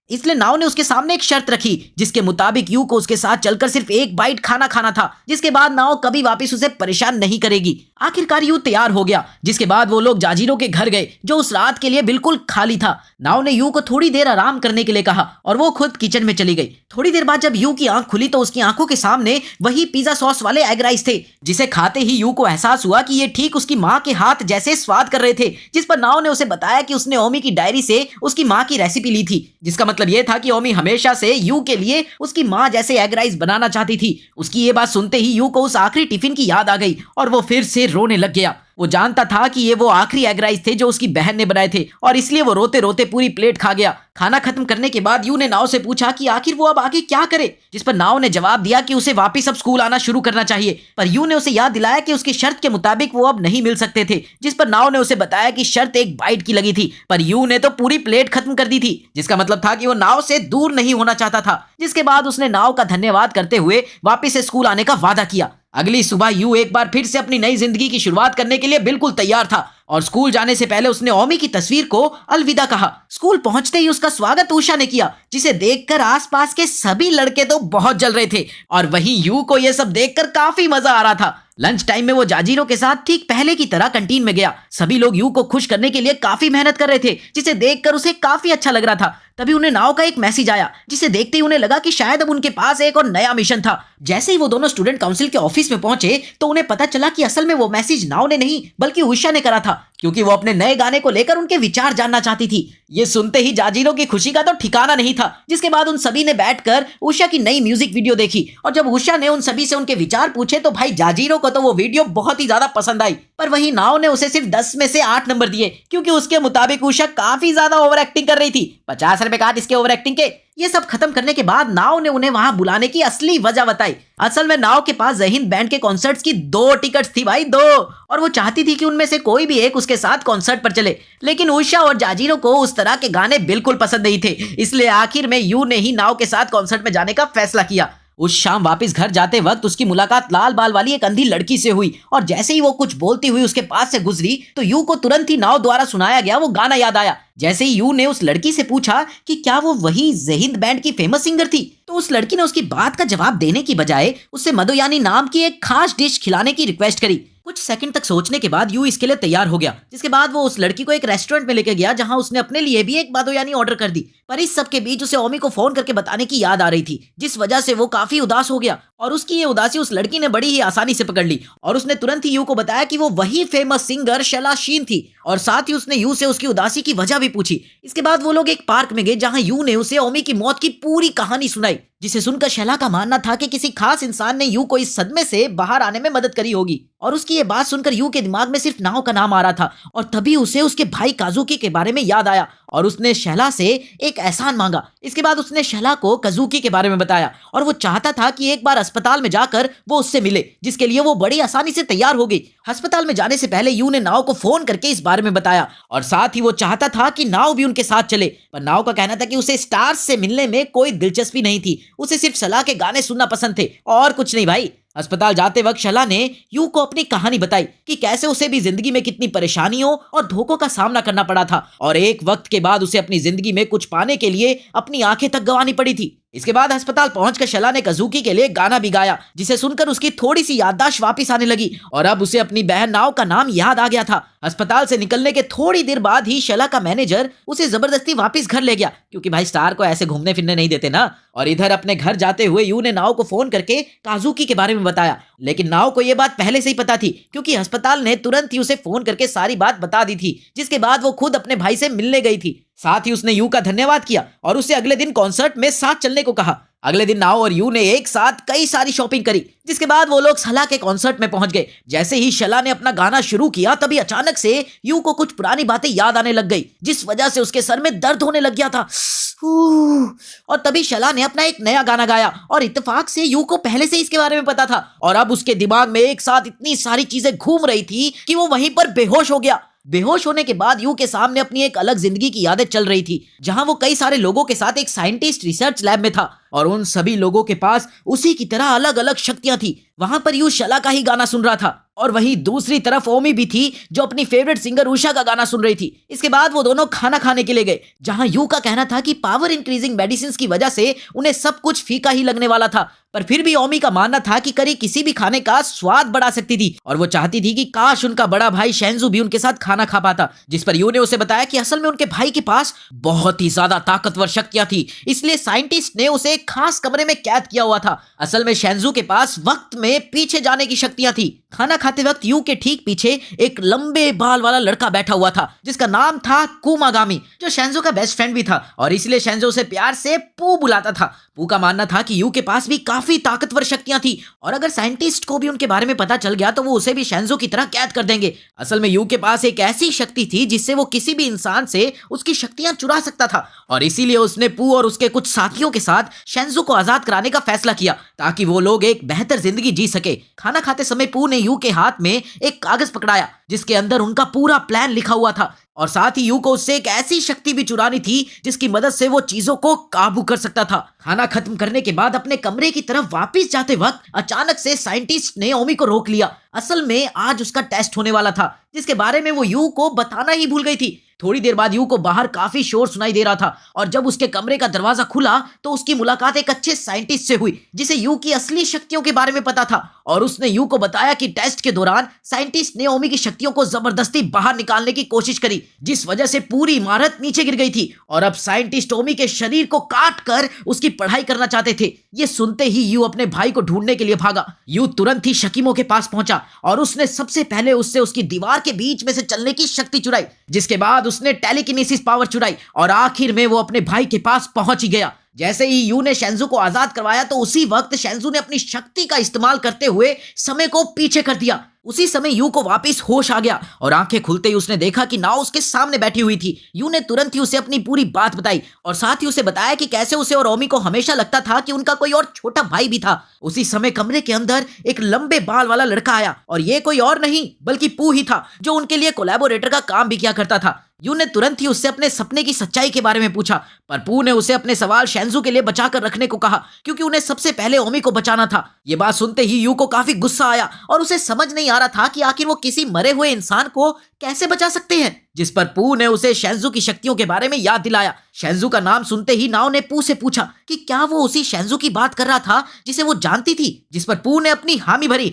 इसलिए नाव ने उसके सामने एक शर्त रखी जिसके मुताबिक यू को उसके साथ चलकर सिर्फ एक बाइट खाना खाना था, जिसके बाद नाव कभी वापस उसे परेशान नहीं करेगी। आखिरकार यू तैयार हो गया, जिसके बाद वो लोग जाजीरो के घर गए जो उस रात के लिए बिल्कुल खाली था। नाव ने यू को थोड़ी देर आराम करने के लिए कहा और वो खुद किचन में चली गई। थोड़ी देर बाद जब यू की आंख खुली तो उसकी आंखों के सामने वही पिज्जा सॉस वाले एग राइस थे, जिसे खाते ही यू को एहसास हुआ कि ये ठीक उसकी माँ के हाथ जैसे स्वाद कर रहे थे। जिस पर नाव ने उसे बताया कि उसने ओमी की डायरी से उसकी माँ की रेसिपी ली थी, जिसका मतलब ये था कि ओमी हमेशा से यू के लिए उसकी माँ जैसे एग राइस बनाना चाहती थी। उसकी ये बात सुनते ही यू को उस आखिरी टिफिन की याद आ गई और वो फिर से रोने लग गया। वो जानता था कि ये वो आखिरी एग राइस थे जो उसकी बहन ने बनाए थे और इसलिए वो रोते रोते पूरी प्लेट खा गया। खाना खत्म करने के बाद यू ने नाव से पूछा कि आखिर वो अब आगे क्या करे, जिस पर नाव ने जवाब दिया कि उसे वापस अब स्कूल आना शुरू करना चाहिए। पर यू ने उसे याद दिलाया कि उसकी शर्त के मुताबिक वो अब नहीं मिल सकते थे, जिस पर नाव ने उसे बताया कि शर्त एक बाइट की लगी थी, पर यू ने तो पूरी प्लेट खत्म कर दी थी, जिसका मतलब था कि वो नाव से दूर नहीं होना चाहता था। जिसके बाद उसने नाव का धन्यवाद करते हुए वापस से स्कूल आने का वादा किया। अगली सुबह यू एक बार फिर से अपनी नई जिंदगी की शुरुआत करने के लिए बिल्कुल तैयार था और स्कूल जाने से पहले उसने ओमी की तस्वीर को अलविदा कहा। स्कूल पहुंचते ही उसका स्वागत उषा ने किया, जिसे देखकर आसपास के सभी लड़के तो बहुत जल रहे थे और वहीं यू को यह सब देखकर काफी मजा आ रहा था। लंच टाइम में वो जाजीरो के साथ ठीक पहले की तरह कैंटीन में गया। सभी लोग यू को खुश करने के लिए काफी मेहनत कर रहे थे, जिसे देखकर उसे काफी अच्छा लग रहा था। तभी उन्हें नाव का एक मैसेज आया, जिसे देखते ही उन्हें लगा कि शायद अब उनके पास एक और नया मिशन था। जैसे ही वो दोनों स्टूडेंट काउंसिल के ऑफिस में पहुंचे तो उन्हें पता चला कि असल में वो मैसेज नाव ने नहीं बल्कि उषा ने करा था, क्योंकि वो अपने नए गाने को लेकर उनके विचार जानना चाहती थी। ये सुनते ही जाजीरो की खुशी का तो ठिकाना नहीं था। जिसके बाद उन सभी ने बैठकर उषा की नई म्यूजिक वीडियो देखी और जब उषा ने उन सभी से उनके विचार पूछे तो भाई जाजीरो को तो वो वीडियो बहुत ही ज्यादा पसंद आई, पर वही नाव ने उसे सिर्फ 10 में से 8 नंबर दिए, क्योंकि उसके मुताबिक उषा काफी ज्यादा ओवर एक्टिंग कर रही थी। 50 रुपए काट इसके ओवर एक्टिंग के। ये सब खत्म करने के बाद नाव ने उन्हें वहां बुलाने की असली वजह बताई। असल में नाव के पास जय हिंद बैंड के कॉन्सर्ट्स की 2 टिकट्स थी भाई, 2, और वो चाहती थी कि उनमें से कोई भी एक उसके साथ कॉन्सर्ट पर चले। लेकिन उषा और जाजीरो को उस तरह के गाने बिल्कुल पसंद नहीं थे, इसलिए आखिर में यू ने ही नाव के साथ कॉन्सर्ट में जाने का फैसला किया। उस शाम वापस घर जाते वक्त उसकी मुलाकात लाल बाल वाली एक अंधी लड़की से हुई और जैसे ही वो कुछ बोलती हुई उसके पास से गुजरी तो यू को तुरंत ही नाव द्वारा सुनाया गया वो गाना याद आया। जैसे ही यू ने उस लड़की से पूछा कि क्या वो वही जय हिंद बैंड की फेमस सिंगर थी, तो उस लड़की ने उसकी बात का जवाब देने की बजाय उससे मधुयानी नाम की एक खास डिश खिलाने की रिक्वेस्ट करी। कुछ सेकंड तक सोचने के बाद यू इसके लिए तैयार हो गया, जिसके बाद वो उस लड़की को एक रेस्टोरेंट में लेके गया जहां उसने अपने लिए भी एक मधुयानी ऑर्डर कर दी। पर इस सब के बीच उसे ओमी को फोन करके बताने की याद आ रही थी, जिस वजह से वो काफी उदास हो गया और उसकी ये उदासी उस लड़की ने बड़ी ही आसानी से पकड़ ली और उसने तुरंत ही यू को बताया कि वो वही फेमस सिंगर शैला शीन थी और साथ ही उसने यू से उसकी उदासी की वजह भी पूछी। इसके बाद वो लोग एक पार्क में गए जहां यू ने उसे ओमी की मौत की पूरी कहानी सुनाई, जिसे सुनकर शैला का मानना था कि किसी खास इंसान ने यू को इस सदमे से बाहर आने में मदद करी होगी। और उसकी ये बात सुनकर यू के दिमाग में सिर्फ नाव का नाम आ रहा था और तभी उसे उसके भाई काजुकी के बारे में याद आया और उसने शैला से एक एहसान मांगा। इसके बाद उसने शैला को काजुकी के बारे में बताया और वो चाहता था कि एक बार अस्पताल में जाकर वो उससे मिले, जिसके लिए वो बड़ी आसानी से तैयार हो गई। अस्पताल में जाने से पहले यू ने नाव को फोन करके इस बारे में बताया और साथ ही वो चाहता था कि नाव भी उनके साथ चले, पर नाव का कहना था कि उसे स्टार्स से मिलने में कोई दिलचस्पी नहीं थी, उसे सिर्फ शैला के गाने सुनना पसंद थे और कुछ नहीं भाई। अस्पताल जाते वक्त शैला ने यू को अपनी कहानी बताई कि कैसे उसे भी जिंदगी में कितनी परेशानियों और धोखों का सामना करना पड़ा था और एक वक्त के बाद उसे अपनी जिंदगी में कुछ पाने के लिए अपनी आंखें तक गंवानी पड़ी थी। इसके बाद अस्पताल पहुंचकर शैला ने काजुकी के लिए गाना भी गाया, जिसे सुनकर उसकी थोड़ी सी याददाश्त वापस आने लगी और अब उसे अपनी बहन नाव का नाम याद आ गया था। अस्पताल से निकलने के थोड़ी देर बाद ही शैला का मैनेजर उसे जबरदस्ती वापस घर ले गया, क्योंकि भाई स्टार को ऐसे घूमने फिरने नहीं देते ना। और इधर अपने घर जाते हुए यू ने नाव को फोन करके काजुकी के बारे में बताया, लेकिन नाव को यह बात पहले से ही पता थी, क्योंकि अस्पताल ने तुरंत ही उसे फोन करके सारी बात बता दी थी। जिसके बाद वो खुद अपने भाई से मिलने गई थी। साथ ही उसने यू का धन्यवाद किया और उसे अगले दिन कॉन्सर्ट में साथ चलने को कहा। अगले दिन नाव और यू ने एक साथ कई सारी शॉपिंग करी, जिसके बाद वो लोग शैला के कॉन्सर्ट में पहुंच गए। जैसे ही शैला ने अपना गाना शुरू किया तभी अचानक से यू को कुछ पुरानी बातें याद आने लग गई, जिस वजह से उसके सर में दर्द होने लग गया था। और तभी शैला ने अपना एक नया गाना गाया और इत्तेफाक से यू को पहले से इसके बारे में पता था और अब उसके दिमाग में एक साथ इतनी सारी चीजें घूम रही थी कि वो वहीं पर बेहोश हो गया। बेहोश होने के बाद यू के सामने अपनी एक अलग जिंदगी की यादें चल रही थी, जहां वो कई सारे लोगों के साथ एक साइंटिस्ट रिसर्च लैब में था और उन सभी लोगों के पास उसी की तरह अलग अलग शक्तियां थी। वहां पर यू शला का ही गाना सुन रहा था और वहीं दूसरी तरफ ओमी भी थी जो अपनी फेवरेट सिंगर उषा का गाना सुन रही थी। इसके बाद वो दोनों खाना खाने के लिए गए, जहां यू का कहना था कि पावर इंक्रीजिंग मेडिसिन की वजह से उन्हें सब कुछ फीका ही लगने वाला था, पर फिर भी ओमी का मानना था कि करी किसी भी खाने का स्वाद बढ़ा सकती थी और वो चाहती थी कि काश उनका बड़ा भाई शेंजू भी उनके साथ खाना खा पाता। जिस पर यू ने उसे बताया कि असल में उनके भाई के पास बहुत ही ज्यादा ताकतवर शक्तियां थी, इसलिए साइंटिस्ट ने उसे एक खास कमरे में कैद किया हुआ था। असल में शेंजू के पास वक्त में पीछे जाने की शक्तियां थी। खाना खाते वक्त यू के ठीक पीछे एक लंबे बाल वाला लड़का बैठा हुआ था जिसका नाम था कुमागामी, जो शेंजू का बेस्ट फ्रेंड भी था और इसलिए शेंजू उसे प्यार से पू बुलाता था। पू का मानना था कि यू के पास भी काफी ताकतवर शक्तियां थी और अगर साइंटिस्ट को भी उनके बारे में पता चल गया तो वो उसे भी शेंजू की तरह कैद कर देंगे। असल में यू के पास एक ऐसी शक्ति थी जिससे वो किसी भी इंसान से उसकी शक्तियां चुरा सकता था और इसीलिए उसने पू और उसके कुछ साथियों के साथ शेंजू को आजाद कराने का फैसला किया ताकि वो लोग एक बेहतर जिंदगी जी सके। खाना खाते समय पू ने यू के हाथ में एक कागज पकड़ाया जिसके अंदर उनका पूरा प्लान लिखा हुआ था और साथ ही यू को उससे एक ऐसी शक्ति भी चुरानी थी जिसकी मदद से वो चीजों को काबू कर सकता था। खाना खत्म करने के बाद अपने कमरे की तरफ वापस जाते वक्त अचानक से साइंटिस्ट ने ओमी को रोक लिया। असल में आज उसका टेस्ट होने वाला था जिसके बारे में वो यू को बताना ही भूल गई थी। थोड़ी देर बाद यू को बाहर काफी शोर सुनाई दे रहा था और जब उसके कमरे का दरवाजा खुला तो उसकी मुलाकात एक अच्छे साइंटिस्ट से हुई जिसे यू की असली शक्तियों के बारे में पता था और उसने यू को बताया कि टेस्ट के दौरान साइंटिस्ट ने ओमी की शक्तियों को जबरदस्ती बाहर निकालने की कोशिश करी जिस वजह से पूरी इमारत नीचे गिर गई थी और अब साइंटिस्ट ओमी के शरीर को काट कर उसकी पढ़ाई करना चाहते थे। ये सुनते ही यू अपने भाई को ढूंढने के लिए भागा। यू तुरंत ही शकीमो के पास पहुंचा और उसने सबसे पहले उससे उसकी दीवार के बीच में से चलने की शक्ति चुराई, जिसके बाद उसने टेलीकिनेसिस पावर चुराई और आखिर में वो अपने भाई के पास पहुंच ही गया। जैसे ही यू ने शेंजू को आजाद करवाया तो उसी वक्त शेंजू ने अपनी शक्ति का इस्तेमाल करते हुए समय को पीछे कर दिया। उसी समय यू को वापस होश आ गया और आंखें खुलते ही उसने देखा कि नाव उसके सामने बैठी हुई थी। यू ने तुरंत ही उसे अपनी पूरी बात बताई और साथ ही उसे बताया कि कैसे उसे और ओमी को हमेशा लगता था कि उनका कोई और छोटा भाई भी था। उसी समय कमरे के अंदर एक लंबे बाल वाला लड़का आया और ये कोई और नहीं बल्कि पू ही था जो उनके लिए कोलैबोरेटर का काम भी किया करता था। यू ने तुरंत ही उससे अपने सपने की सच्चाई के बारे में पूछा पर पू ने उसे अपने सवाल शेंजू के लिए बचाकर रखने को कहा क्योंकि उन्हें सबसे पहले ओमी को बचाना था। ये बात सुनते ही यू को काफी गुस्सा आया और उसे समझ नहीं आ रहा था कि आखिर वो किसी मरे हुए इंसान को कैसे बचा सकते हैं। जिस पर पू ने उसे शेंजू की शक्तियों के बारे में याद दिलाया। शेंजू का नाम सुनते ही नाव ने पू से पूछा कि क्या वो उसी शेंजू की बात कर रहा था जिसे वो जानती थी, जिस पर पू ने अपनी हामी भरी।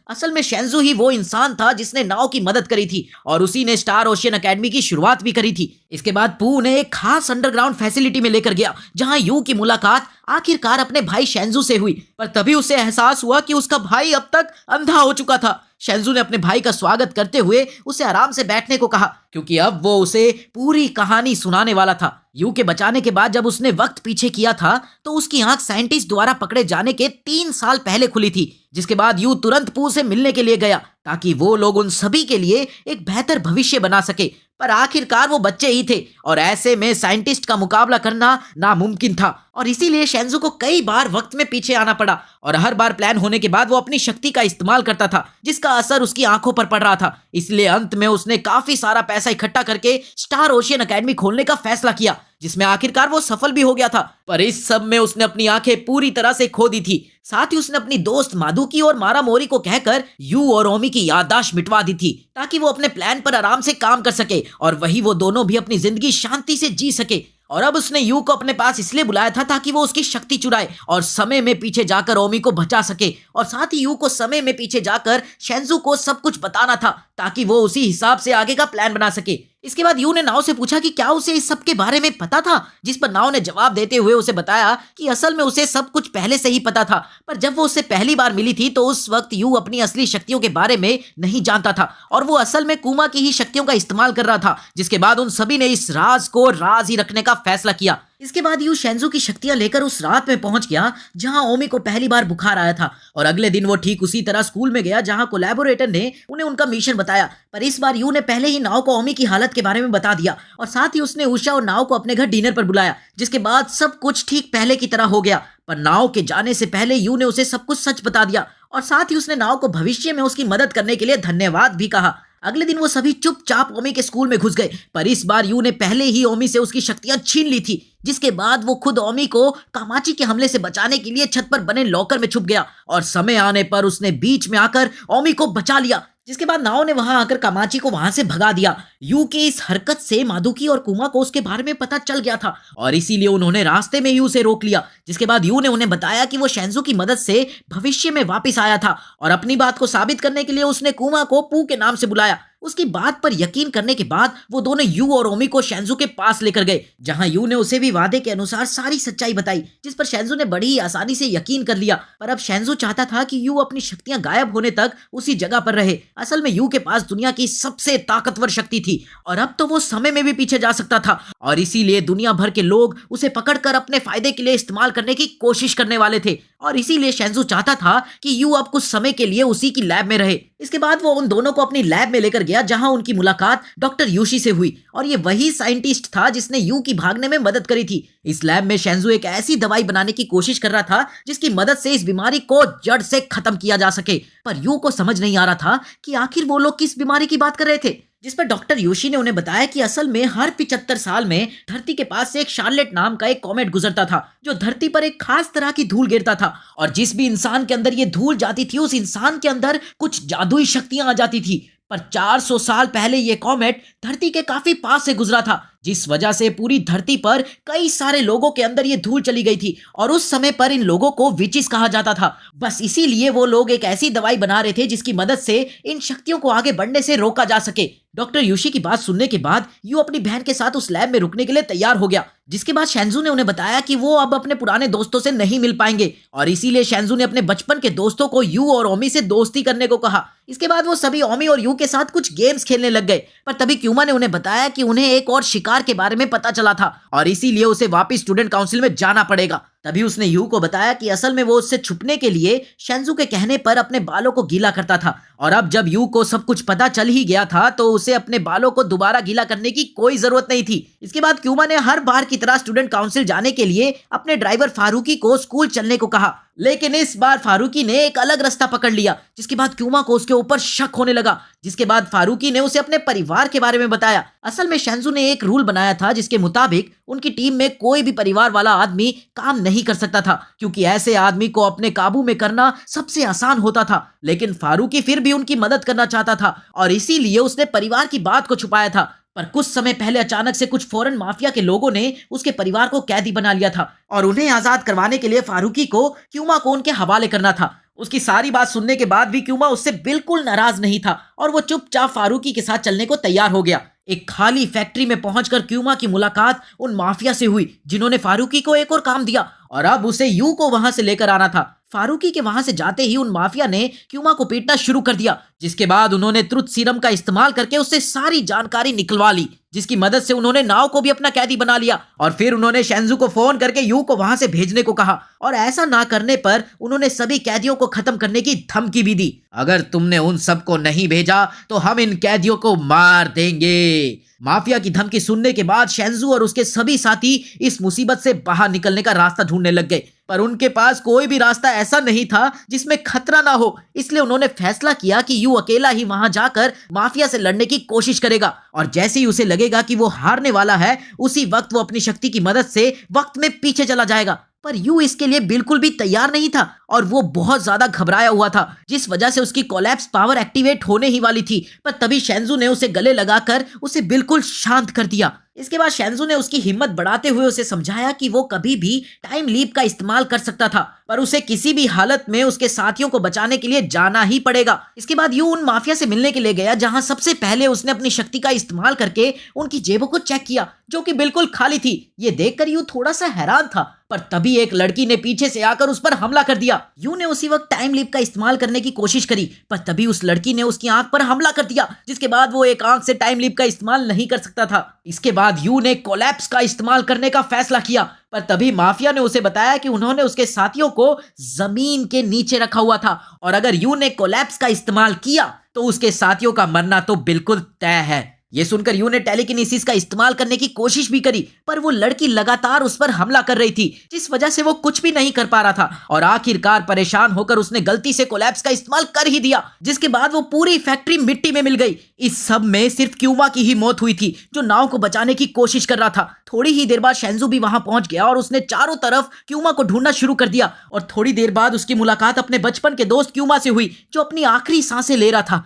असल में शेंजू ही वो इंसान था जिसने नाव की मदद करी थी और उसी ने स्टार ओशियन एकेडमी की शुरुआत भी करी थी। इसके बाद पू ने एक खास अंडरग्राउंड फैसिलिटी में लेकर गया जहां यू की मुलाकात आखिरकार अपने भाई शेंजू से हुई, पर तभी उसे एहसास हुआ कि उसका भाई अब तक अंधा हो चुका था। शेंजू ने अपने भाई का स्वागत करते हुए उसे आराम से बैठने को कहा क्योंकि अब वो उसे पूरी कहानी सुनाने वाला था। यू के बचाने के बाद जब उसने वक्त पीछे किया था तो उसकी आंख साइंटिस्ट द्वारा पकड़े जाने के 3 साल पहले खुली थी, जिसके बाद यू तुरंत पू से मिलने के लिए गया ताकि वो लोग उन सभी के लिए एक बेहतर भविष्य बना सके। पर आखिरकार वो बच्चे ही थे और ऐसे में साइंटिस्ट का मुकाबला करना नामुमकिन था और इसीलिए शेंजू को कई बार वक्त में पीछे आना पड़ा और हर बार प्लान होने के बाद वो अपनी शक्ति का इस्तेमाल करता था जिसका असर उसकी आंखों पर पड़ रहा था। इसलिए अंत में उसने काफी सारा पैसा इकट्ठा करके स्टार ओशियन एकेडमी खोलने का फैसला किया जिसमें आखिरकार वो सफल भी हो गया था। पर इस सब में उसने अपनी आंखें पूरी तरह से खो दी थी। साथ ही उसने अपनी दोस्त मादुकी और मारा मोरी को कहकर यू और ओमी की याददाश्त मिटवा दी थी ताकि वो अपने प्लान पर आराम से काम कर सके और वही वो दोनों भी अपनी जिंदगी शांति से जी सके। और अब उसने यू को अपने पास इसलिए बुलाया था ताकि वो उसकी शक्ति चुराए और समय में पीछे जाकर ओमी को बचा सके और साथ ही यू को समय में पीछे जाकर शेंजू को सब कुछ बताना था ताकि वो उसी हिसाब से आगे का प्लान बना सके। इसके बाद यू ने नाव से पूछा कि क्या उसे इस सब के बारे में पता था, जिस पर नाव ने जवाब देते हुए उसे बताया कि असल में उसे सब कुछ पहले से ही पता था, पर जब वो उससे पहली बार मिली थी तो उस वक्त यू अपनी असली शक्तियों के बारे में नहीं जानता था और वो असल में कुमा की ही शक्तियों का इस्तेमाल कर रहा था। जिसके बाद उन सभी ने इस राज को राज ही रखने का फैसला किया। इसके बाद यू शेंजू की शक्तियां लेकर उस रात में पहुंच गया जहां ओमी को पहली बार बुखार आया था और अगले दिन वो ठीक उसी तरह स्कूल में गया जहां कोलैबोरेटर ने उन्हें उनका मिशन बताया। पर इस बार यू ने पहले ही नाव को ओमी की हालत के बारे में बता दिया और साथ ही उसने उषा और नाव को अपने घर डिनर पर बुलाया, जिसके बाद सब कुछ ठीक पहले की तरह हो गया। पर नाव के जाने से पहले यू ने उसे सब कुछ सच बता दिया और साथ ही उसने नाव को भविष्य में उसकी मदद करने के लिए धन्यवाद भी कहा। अगले दिन वो सभी चुपचाप ओमी के स्कूल में घुस गए, पर इस बार यू ने पहले ही ओमी से उसकी शक्तियां छीन ली थी, जिसके बाद वो खुद ओमी को कामाची के हमले से बचाने के लिए छत पर बने लॉकर में छुप गया और समय आने पर उसने बीच में आकर ओमी को बचा लिया। जिसके बाद नाओ ने वहां आकर कामाची को वहां से भगा दिया। यू की इस हरकत से मादुकी और कुमा को उसके बारे में पता चल गया था और इसीलिए उन्होंने रास्ते में यू से रोक लिया। जिसके बाद यू ने उन्हें बताया कि वो शेंजू की मदद से भविष्य में वापस आया था और अपनी बात को साबित करने के लिए उसने कुमा को पू के नाम से बुलाया। उसकी बात पर यकीन करने के बाद वो दोनों यू और ओमी को शेंजू के पास लेकर गए, जहां यू ने उसे भी वादे के अनुसार सारी सच्चाई बताई, जिस पर शेंजू ने बड़ी आसानी से यकीन कर लिया। पर अब शेंजू चाहता था कि यू अपनी शक्तियां गायब होने तक उसी जगह पर रहे। असल में यू के पास दुनिया की सबसे ताकतवर शक्ति थी और अब तो वो समय में भी पीछे जा सकता था और इसीलिए दुनिया भर के लोग उसे पकड़कर अपने फायदे के लिए इस्तेमाल करने की कोशिश करने वाले थे और इसीलिए शेंजू चाहता था कि यू अब कुछ समय के लिए उसी की लैब में रहे। इसके बाद वो उन दोनों को अपनी लैब में लेकर गया, जहां उनकी मुलाकात डॉक्टर यूशी से हुई और ये वही साइंटिस्ट था जिसने यू की भागने में मदद करी थी। इस लैब में शेंजू एक ऐसी दवाई बनाने की कोशिश कर रहा था जिसकी मदद से इस बीमारी को जड़ से खत्म किया जा सके, पर यू को समझ नहीं आ रहा था कि आखिर वो लोग किस बीमारी की बात कर रहे थे। जिस पर डॉक्टर योशी ने उन्हें बताया कि असल में हर 75 साल में धरती के पास से एक शार्लेट नाम का एक कॉमेट गुजरता था, जो धरती पर एक खास तरह की धूल गिरता था और जिस भी इंसान के अंदर ये धूल जाती थी उस इंसान के अंदर कुछ जादुई शक्तियां आ जाती थी। पर 400 साल पहले ये कॉमेट धरती के काफी पास से गुजरा था, जिस वजह से पूरी धरती पर कई सारे लोगों के अंदर ये धूल चली गई थी और उस समय पर इन लोगों को विचिस कहा जाता था। बस इसीलिए वो लोग एक ऐसी दवाई बना रहे थे जिसकी मदद से इन शक्तियों को आगे बढ़ने से रोका जा सके। डॉक्टर योशी की बात सुनने के बाद यू अपनी बहन के साथ उस लैब में रुकने के लिए तैयार हो गया, जिसके बाद शेंजू ने उन्हें बताया कि वो अब अपने पुराने दोस्तों से नहीं मिल पाएंगे और इसीलिए शेंजू ने अपने बचपन के दोस्तों को यू और ओमी से दोस्ती करने को कहा। इसके बाद वो सभी ओमी और यू के साथ कुछ गेम्स खेलने लग गए, पर तभी क्यूमा ने उन्हें बताया कि उन्हें एक और शिकार के बारे में पता चला था और इसीलिए उसे वापस स्टूडेंट काउंसिल में जाना पड़ेगा। तभी उसने यू को बताया कि असल में वो उससे छुपने के लिए शेंजू के कहने पर अपने बालों को गीला करता था और अब जब यू को सब कुछ पता चल ही गया था तो उसे अपने बालों को दोबारा गीला करने की कोई जरूरत नहीं थी। इसके बाद क्यूमा ने हर बार की तरह स्टूडेंट काउंसिल जाने के लिए अपने ड्राइवर फारूकी को स्कूल चलने को कहा, लेकिन इस बार फारूकी ने एक अलग रास्ता पकड़ लिया, जिसके बाद क्यूमा को उसके ऊपर शक होने लगा। जिसके बाद फारूकी ने उसे अपने परिवार के बारे में बताया। असल में शेंजू ने एक रूल बनाया था जिसके मुताबिक उनकी टीम में कोई भी परिवार वाला आदमी काम नहीं कर सकता था, क्योंकि ऐसे आदमी को अपने काबू में करना सबसे आसान होता था। लेकिन फारूकी फिर भी उनकी मदद करना चाहता था और इसीलिए उसने परिवार की बात को छुपाया था। पर कुछ समय पहले अचानक से कुछ फॉरेन माफिया के लोगों ने उसके परिवार को कैदी बना लिया था और उन्हें आजाद करवाने के लिए फारूकी को क्यूमा को उनके हवाले करना था। उसकी सारी बात सुनने के बाद भी क्यूमा उससे बिल्कुल नाराज नहीं था और वो चुपचाप फारूकी के साथ चलने को तैयार हो गया। एक खाली फैक्ट्री में पहुंचकर क्यूमा की मुलाकात उन माफिया से हुई जिन्होंने फारूकी को एक और काम दिया और अब उसे यू को वहां से लेकर आना था। फारूकी के वहां से जाते ही उन माफिया ने क्यूमा को पीटना शुरू कर दिया, जिसके बाद उन्होंने ट्रुथ सीरम का इस्तेमाल करके उससे सारी जानकारी निकलवा ली, जिसकी मदद से उन्होंने नाव को भी अपना कैदी बना लिया और फिर उन्होंने शेंजू को फोन करके यू को वहां से भेजने को कहा और ऐसा ना करने पर उन्होंने सभी कैदियों को खत्म करने की धमकी भी दी। अगर तुमने उन सबको नहीं भेजा तो हम इन कैदियों को मार देंगे। माफिया की धमकी सुनने के बाद शेंजू और उसके सभी साथी इस मुसीबत से बाहर निकलने का रास्ता ढूंढने लग गए, पर उनके पास कोई भी रास्ता ऐसा नहीं था जिसमें खतरा ना हो। इसलिए उन्होंने फैसला किया कि यू अकेला ही वहां जाकर माफिया से लड़ने की कोशिश करेगा और जैसे ही उसे लगेगा कि वो हारने वाला है उसी वक्त वो अपनी शक्ति की मदद से वक्त में पीछे चला जाएगा। पर यू इसके लिए बिल्कुल भी तैयार नहीं था और वो बहुत ज्यादा घबराया हुआ था, जिस वजह से उसकी कोलैप्स पावर एक्टिवेट होने ही वाली थी। पर तभी शेंजू ने उसे गले लगाकर उसे बिल्कुल शांत कर दिया। इसके बाद शेंजू ने उसकी हिम्मत बढ़ाते हुए उसे समझाया कि वो कभी भी टाइम लीप का इस्तेमाल कर सकता था, पर उसे किसी भी हालत में उसके साथियों को बचाने के लिए जाना ही पड़ेगा। इसके बाद यू उन माफिया से मिलने के लिए गया, जहां सबसे पहले उसने अपनी शक्ति का इस्तेमाल करके उनकी जेबों को चेक किया, जो कि बिल्कुल खाली थी। ये देखकर यू थोड़ा सा हैरान था, पर तभी एक लड़की ने पीछे से आकर उस पर हमला कर दिया। यू ने उसी वक्त टाइम लीप का इस्तेमाल करने की कोशिश करी, पर तभी उस लड़की ने उसकी आंख पर हमला कर दिया, जिसके बाद वो एक आंख से टाइम लीप का इस्तेमाल नहीं कर सकता था। इसके बाद यू ने कोलैप्स का इस्तेमाल करने का फैसला किया, पर तभी माफिया ने उसे बताया कि उन्होंने उसके साथियों को जमीन के नीचे रखा हुआ था और अगर यू ने कोलैप्स का इस्तेमाल किया तो उसके साथियों का मरना तो बिल्कुल तय है। ये सुनकर यू ने टेलीकिनेसिस का इस्तेमाल करने की कोशिश भी करी, पर वो लड़की लगातार उस पर हमला कर रही थी, जिस वजह से वो कुछ भी नहीं कर पा रहा था। और आखिरकार परेशान होकर उसने गलती से कोलैप्स का इस्तेमाल कर ही दिया, जिसके बाद वो पूरी फैक्ट्री मिट्टी में मिल गई। इस सब में सिर्फ क्यूमा की ही मौत हुई थी, जो नाव को बचाने की कोशिश कर रहा था। थोड़ी ही देर बाद शेंजू भी वहां पहुंच गया और उसने चारों तरफ क्यूमा को ढूंढना शुरू कर दिया। और थोड़ी देर बाद उसकी मुलाकात अपने बचपन के दोस्त क्यूमा से हुई, जो अपनी आखिरी सांसें ले रहा था।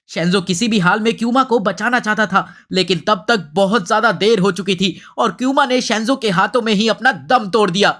शेंजो किसी भी हाल में क्यूमा को बचाना चाहता था, लेकिन तब तक बहुत ज्यादा देर हो चुकी थी और क्यूमा ने शेंजो के हाथों में ही अपना दम तोड़ दिया।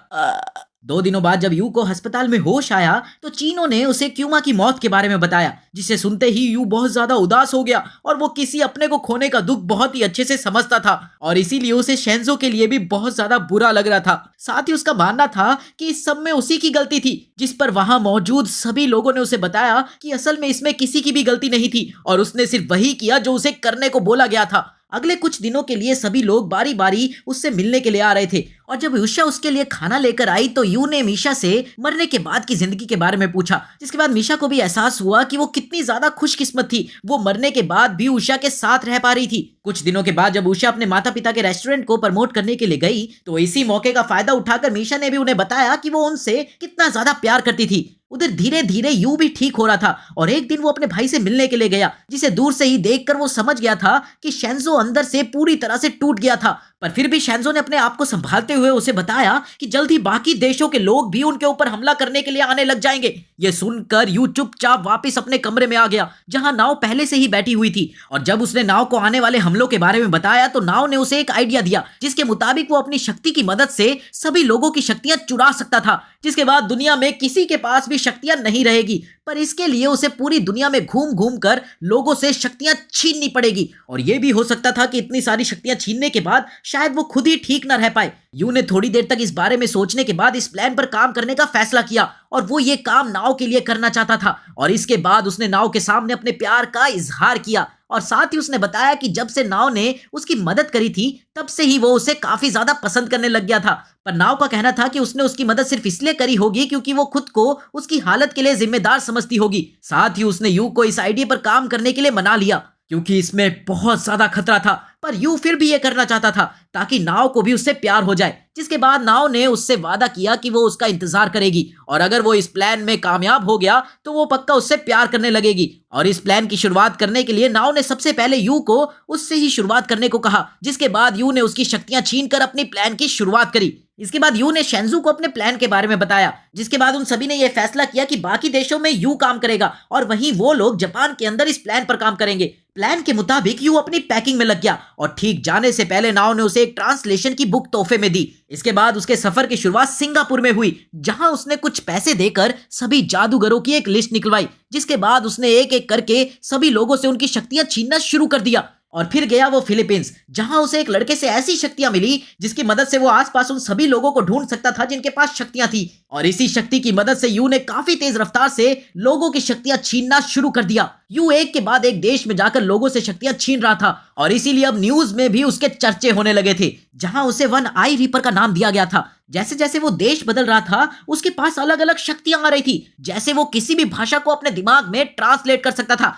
2 दिनों बाद जब यू को अस्पताल में होश आया तो चीनो ने उसे क्यूमा की मौत के बारे में बताया, जिसे सुनते ही यू बहुत ज्यादा उदास हो गया और वो किसी अपने को खोने का दुख बहुत ही अच्छे से समझता था और इसीलिए उसे शेंजो के लिए भी बहुत ज्यादा बुरा लग रहा था। साथ ही उसका मानना था कि इस सब में उसी की गलती थी, जिस पर वहां मौजूद सभी लोगों ने उसे बताया कि असल में इसमें किसी की भी गलती नहीं थी और उसने सिर्फ वही किया जो उसे करने को बोला गया था। अगले कुछ दिनों के लिए सभी लोग बारी बारी उससे मिलने के लिए आ रहे थे और जब उषा उसके लिए खाना लेकर आई तो यू ने मीशा से मरने के बाद की जिंदगी के बारे में पूछा, जिसके बाद मीशा को भी एहसास हुआ कि वो कितनी ज्यादा खुशकिस्मत थी, वो मरने के बाद भी उषा के साथ रह पा रही थी। कुछ दिनों के बाद जब उषा अपने माता पिता के रेस्टोरेंट को प्रमोट करने के लिए गई तो इसी मौके का फायदा उठाकर मीशा ने भी उन्हें बताया कि वो उनसे कितना ज्यादा प्यार करती थी। उधर धीरे धीरे यू भी ठीक हो रहा था और एक दिन वो अपने भाई से मिलने के लिए गया, जिसे दूर से ही देखकर वो समझ गया था कि शेंजो अंदर से पूरी तरह से टूट गया था। पर फिर भी शेंजो ने अपने आप को संभालते हुए उसे बताया कि जल्द ही बाकी देशों के लोग भी उनके ऊपर हमला करने के लिए आने लग जाएंगे। ये सुनकर यू चुपचाप वापस अपने कमरे में आ गया, जहां नाव पहले से ही बैठी हुई थी। और जब उसने नाव को आने वाले हमलों के बारे में बताया तो नाव ने उसे एक आइडिया दिया, जिसके मुताबिक वो अपनी शक्ति की मदद से सभी लोगों की शक्तियां चुरा सकता था, जिसके बाद दुनिया में किसी के पास भी शक्तियां नहीं रहेगी। पर इसके लिए उसे पूरी दुनिया में घूम घूम कर लोगों से शक्तियां छीननी पड़ेगी और यह भी हो सकता था कि इतनी सारी शक्तियां छीनने के बाद शायद वो खुद ही ठीक न रह पाए। यू ने थोड़ी देर तक इस बारे में सोचने के बाद इस प्लान पर काम करने का फैसला किया और वो ये काम नाव के लिए करना चाहता था। और इसके बाद उसने नाव के सामने अपने प्यार का इजहार किया और साथ ही उसने बताया कि जब से नाव ने उसकी मदद करी थी तब से ही वो उसे काफी ज्यादा पसंद करने लग गया था। पर नाव का कहना था कि उसने उसकी मदद सिर्फ इसलिए करी होगी क्योंकि वो खुद को उसकी हालत के लिए जिम्मेदार समझती होगी। साथ ही उसने यू को इस आइडिया पर काम करने के लिए मना लिया क्योंकि इसमें बहुत ज्यादा खतरा था, पर यू फिर भी ये करना चाहता था ताकि नाव को भी उससे प्यार हो जाए। जिसके बाद नाव ने उससे वादा किया कि वो उसका इंतजार करेगी और अगर वो इस प्लान में कामयाब हो गया तो वो पक्का उससे प्यार करने लगेगी। और इस प्लान की शुरुआत करने के लिए नाव ने सबसे पहले यू को उससे ही शुरुआत करने को कहा, जिसके बाद यू ने उसकी शक्तियां छीनकर अपनी प्लान की शुरुआत करी। इसके बाद यू ने शेंजू को अपने प्लान के बारे में बताया, जिसके बाद उन सभी ने यह फैसला किया कि बाकी देशों में यू काम करेगा और वहीं वो लोग जापान के अंदर इस प्लान पर काम करेंगे। प्लान के मुताबिक यू अपनी पैकिंग में लग गया और ठीक जाने से पहले नाव ने उसे एक ट्रांसलेशन की बुक तोहफे में दी। इसके बाद उसके सफर की शुरुआत सिंगापुर में हुई, जहां उसने कुछ पैसे देकर सभी जादूगरों की एक लिस्ट निकलवाई। जिसके बाद उसने एक एक करके सभी लोगों से उनकी शक्तियां छीनना शुरू कर दिया और फिर गया वो फिलीपींस, जहां उसे एक लड़के से ऐसी शक्तियां मिली जिसकी मदद से वो आसपास उन सभी लोगों को ढूंढ सकता था जिनके पास शक्तियां थी। और इसी शक्ति की मदद से यू ने काफी तेज रफ्तार से लोगों की शक्तियां छीनना शुरू कर दिया। यू एक के बाद एक देश में जाकर लोगों से शक्तियां छीन रहा था और इसीलिए अब न्यूज में भी उसके चर्चे होने लगे थे, जहां उसे वन आई रीपर का नाम दिया गया था। जैसे जैसे वो देश बदल रहा था उसके पास अलग अलग शक्तियां आ रही थी, जैसे वो किसी भी भाषा को अपने दिमाग में ट्रांसलेट कर सकता था।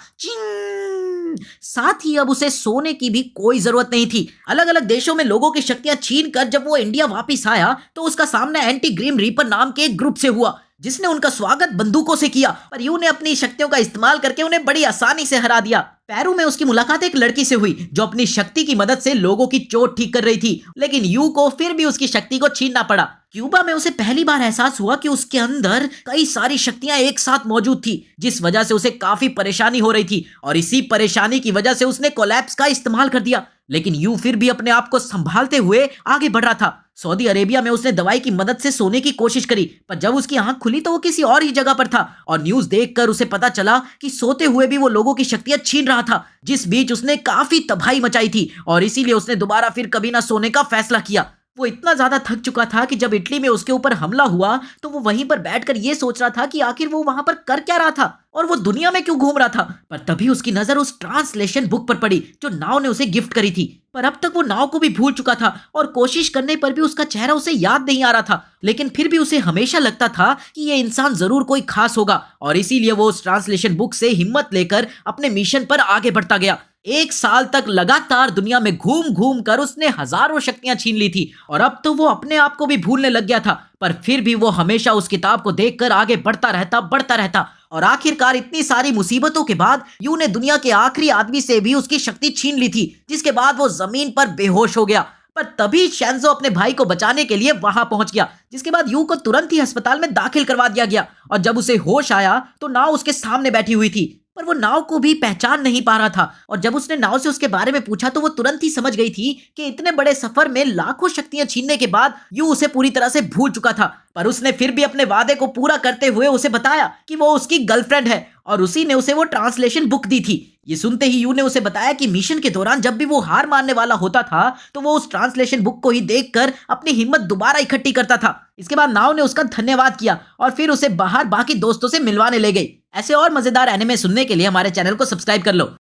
साथ ही अब उसे सोने की भी कोई जरूरत नहीं थी। अलग अलग देशों में लोगों की शक्तियां छीन कर जब वो इंडिया वापस आया तो उसका सामना एंटी ग्रीम रीपर नाम के एक ग्रुप से हुआ, जिसने उनका स्वागत बंदूकों से किया। पर यू ने अपनी शक्तियों का इस्तेमाल करके उन्हें बड़ी आसानी से हरा दिया। पेरू में उसकी मुलाकात एक लड़की से हुई जो अपनी शक्ति की मदद से लोगों की चोट ठीक कर रही थी, लेकिन यू को फिर भी उसकी शक्ति को छीनना पड़ा। क्यूबा में उसे पहली बार एहसास हुआ कि उसके अंदर कई सारी शक्तियां एक साथ मौजूद थी, जिस वजह से उसे काफी परेशानी हो रही थी और इसी परेशानी की वजह से उसने कोलैप्स का इस्तेमाल कर दिया। लेकिन यू फिर भी अपने आप को संभालते हुए आगे बढ़ रहा था। सऊदी अरेबिया में उसने दवाई की मदद से सोने की कोशिश करी, पर जब उसकी आंख खुली तो वो किसी और ही जगह पर था और न्यूज देखकर उसे पता चला कि सोते हुए भी वो लोगों की शक्तियां छीन रहा था, जिस बीच उसने काफी तबाही मचाई थी और इसीलिए उसने दोबारा फिर कभी ना सोने का फैसला किया। वो इतना ज्यादा थक चुका था कि जब इटली में उसके ऊपर हमला हुआ तो वो वहीं पर बैठकर ये सोच रहा था कि आखिर वो वहां पर कर क्या रहा था और वो दुनिया में क्यों घूम रहा था। पर तभी उसकी नजर उस ट्रांसलेशन बुक पर पड़ी जो नाव ने उसे गिफ्ट करी थी। पर अब तक वो नाव को भी भूल चुका था और कोशिश करने पर भी उसका चेहरा उसे याद नहीं आ रहा था। लेकिन फिर भी उसे हमेशा लगता था कि ये इंसान जरूर कोई खास होगा और इसीलिए वो उस ट्रांसलेशन बुक से हिम्मत लेकर अपने मिशन पर आगे बढ़ता गया। 1 साल तक लगातार दुनिया में घूम घूम कर उसने हजारों शक्तियां छीन ली थी और अब तो वो अपने आप को भी भूलने लग गया था। पर फिर भी वो हमेशा उस किताब को देखकर आगे बढ़ता रहता और आखिरकार इतनी सारी मुसीबतों के बाद यू ने दुनिया के आखिरी आदमी से भी उसकी शक्ति छीन ली थी, जिसके बाद वो जमीन पर बेहोश हो गया। पर तभी शेंजो अपने भाई को बचाने के लिए वहां पहुंच गया, जिसके बाद यू को तुरंत ही अस्पताल में दाखिल करवा दिया गया। और जब उसे होश आया तो नाव उसके सामने बैठी हुई थी, पर वो नाव को भी पहचान नहीं पा रहा था। और जब उसने नाव से उसके बारे में पूछा तो वो तुरंत ही समझ गई थी कि इतने बड़े सफर में लाखों शक्तियां छीनने के बाद यू उसे पूरी तरह से भूल चुका था। पर उसने फिर भी अपने वादे को पूरा करते हुए उसे बताया कि वो उसकी गर्लफ्रेंड है और उसी ने उसे वो ट्रांसलेशन बुक दी थी। ये सुनते ही यू ने उसे बताया कि मिशन के दौरान जब भी वो हार मानने वाला होता था तो वो उस ट्रांसलेशन बुक को ही देखकर अपनी हिम्मत दोबारा इकट्ठी करता था। इसके बाद नाव ने उसका धन्यवाद किया और फिर उसे बाहर बाकी दोस्तों से मिलवाने ले गई। ऐसे और मजेदार एनिमे सुनने के लिए हमारे चैनल को सब्सक्राइब कर लो।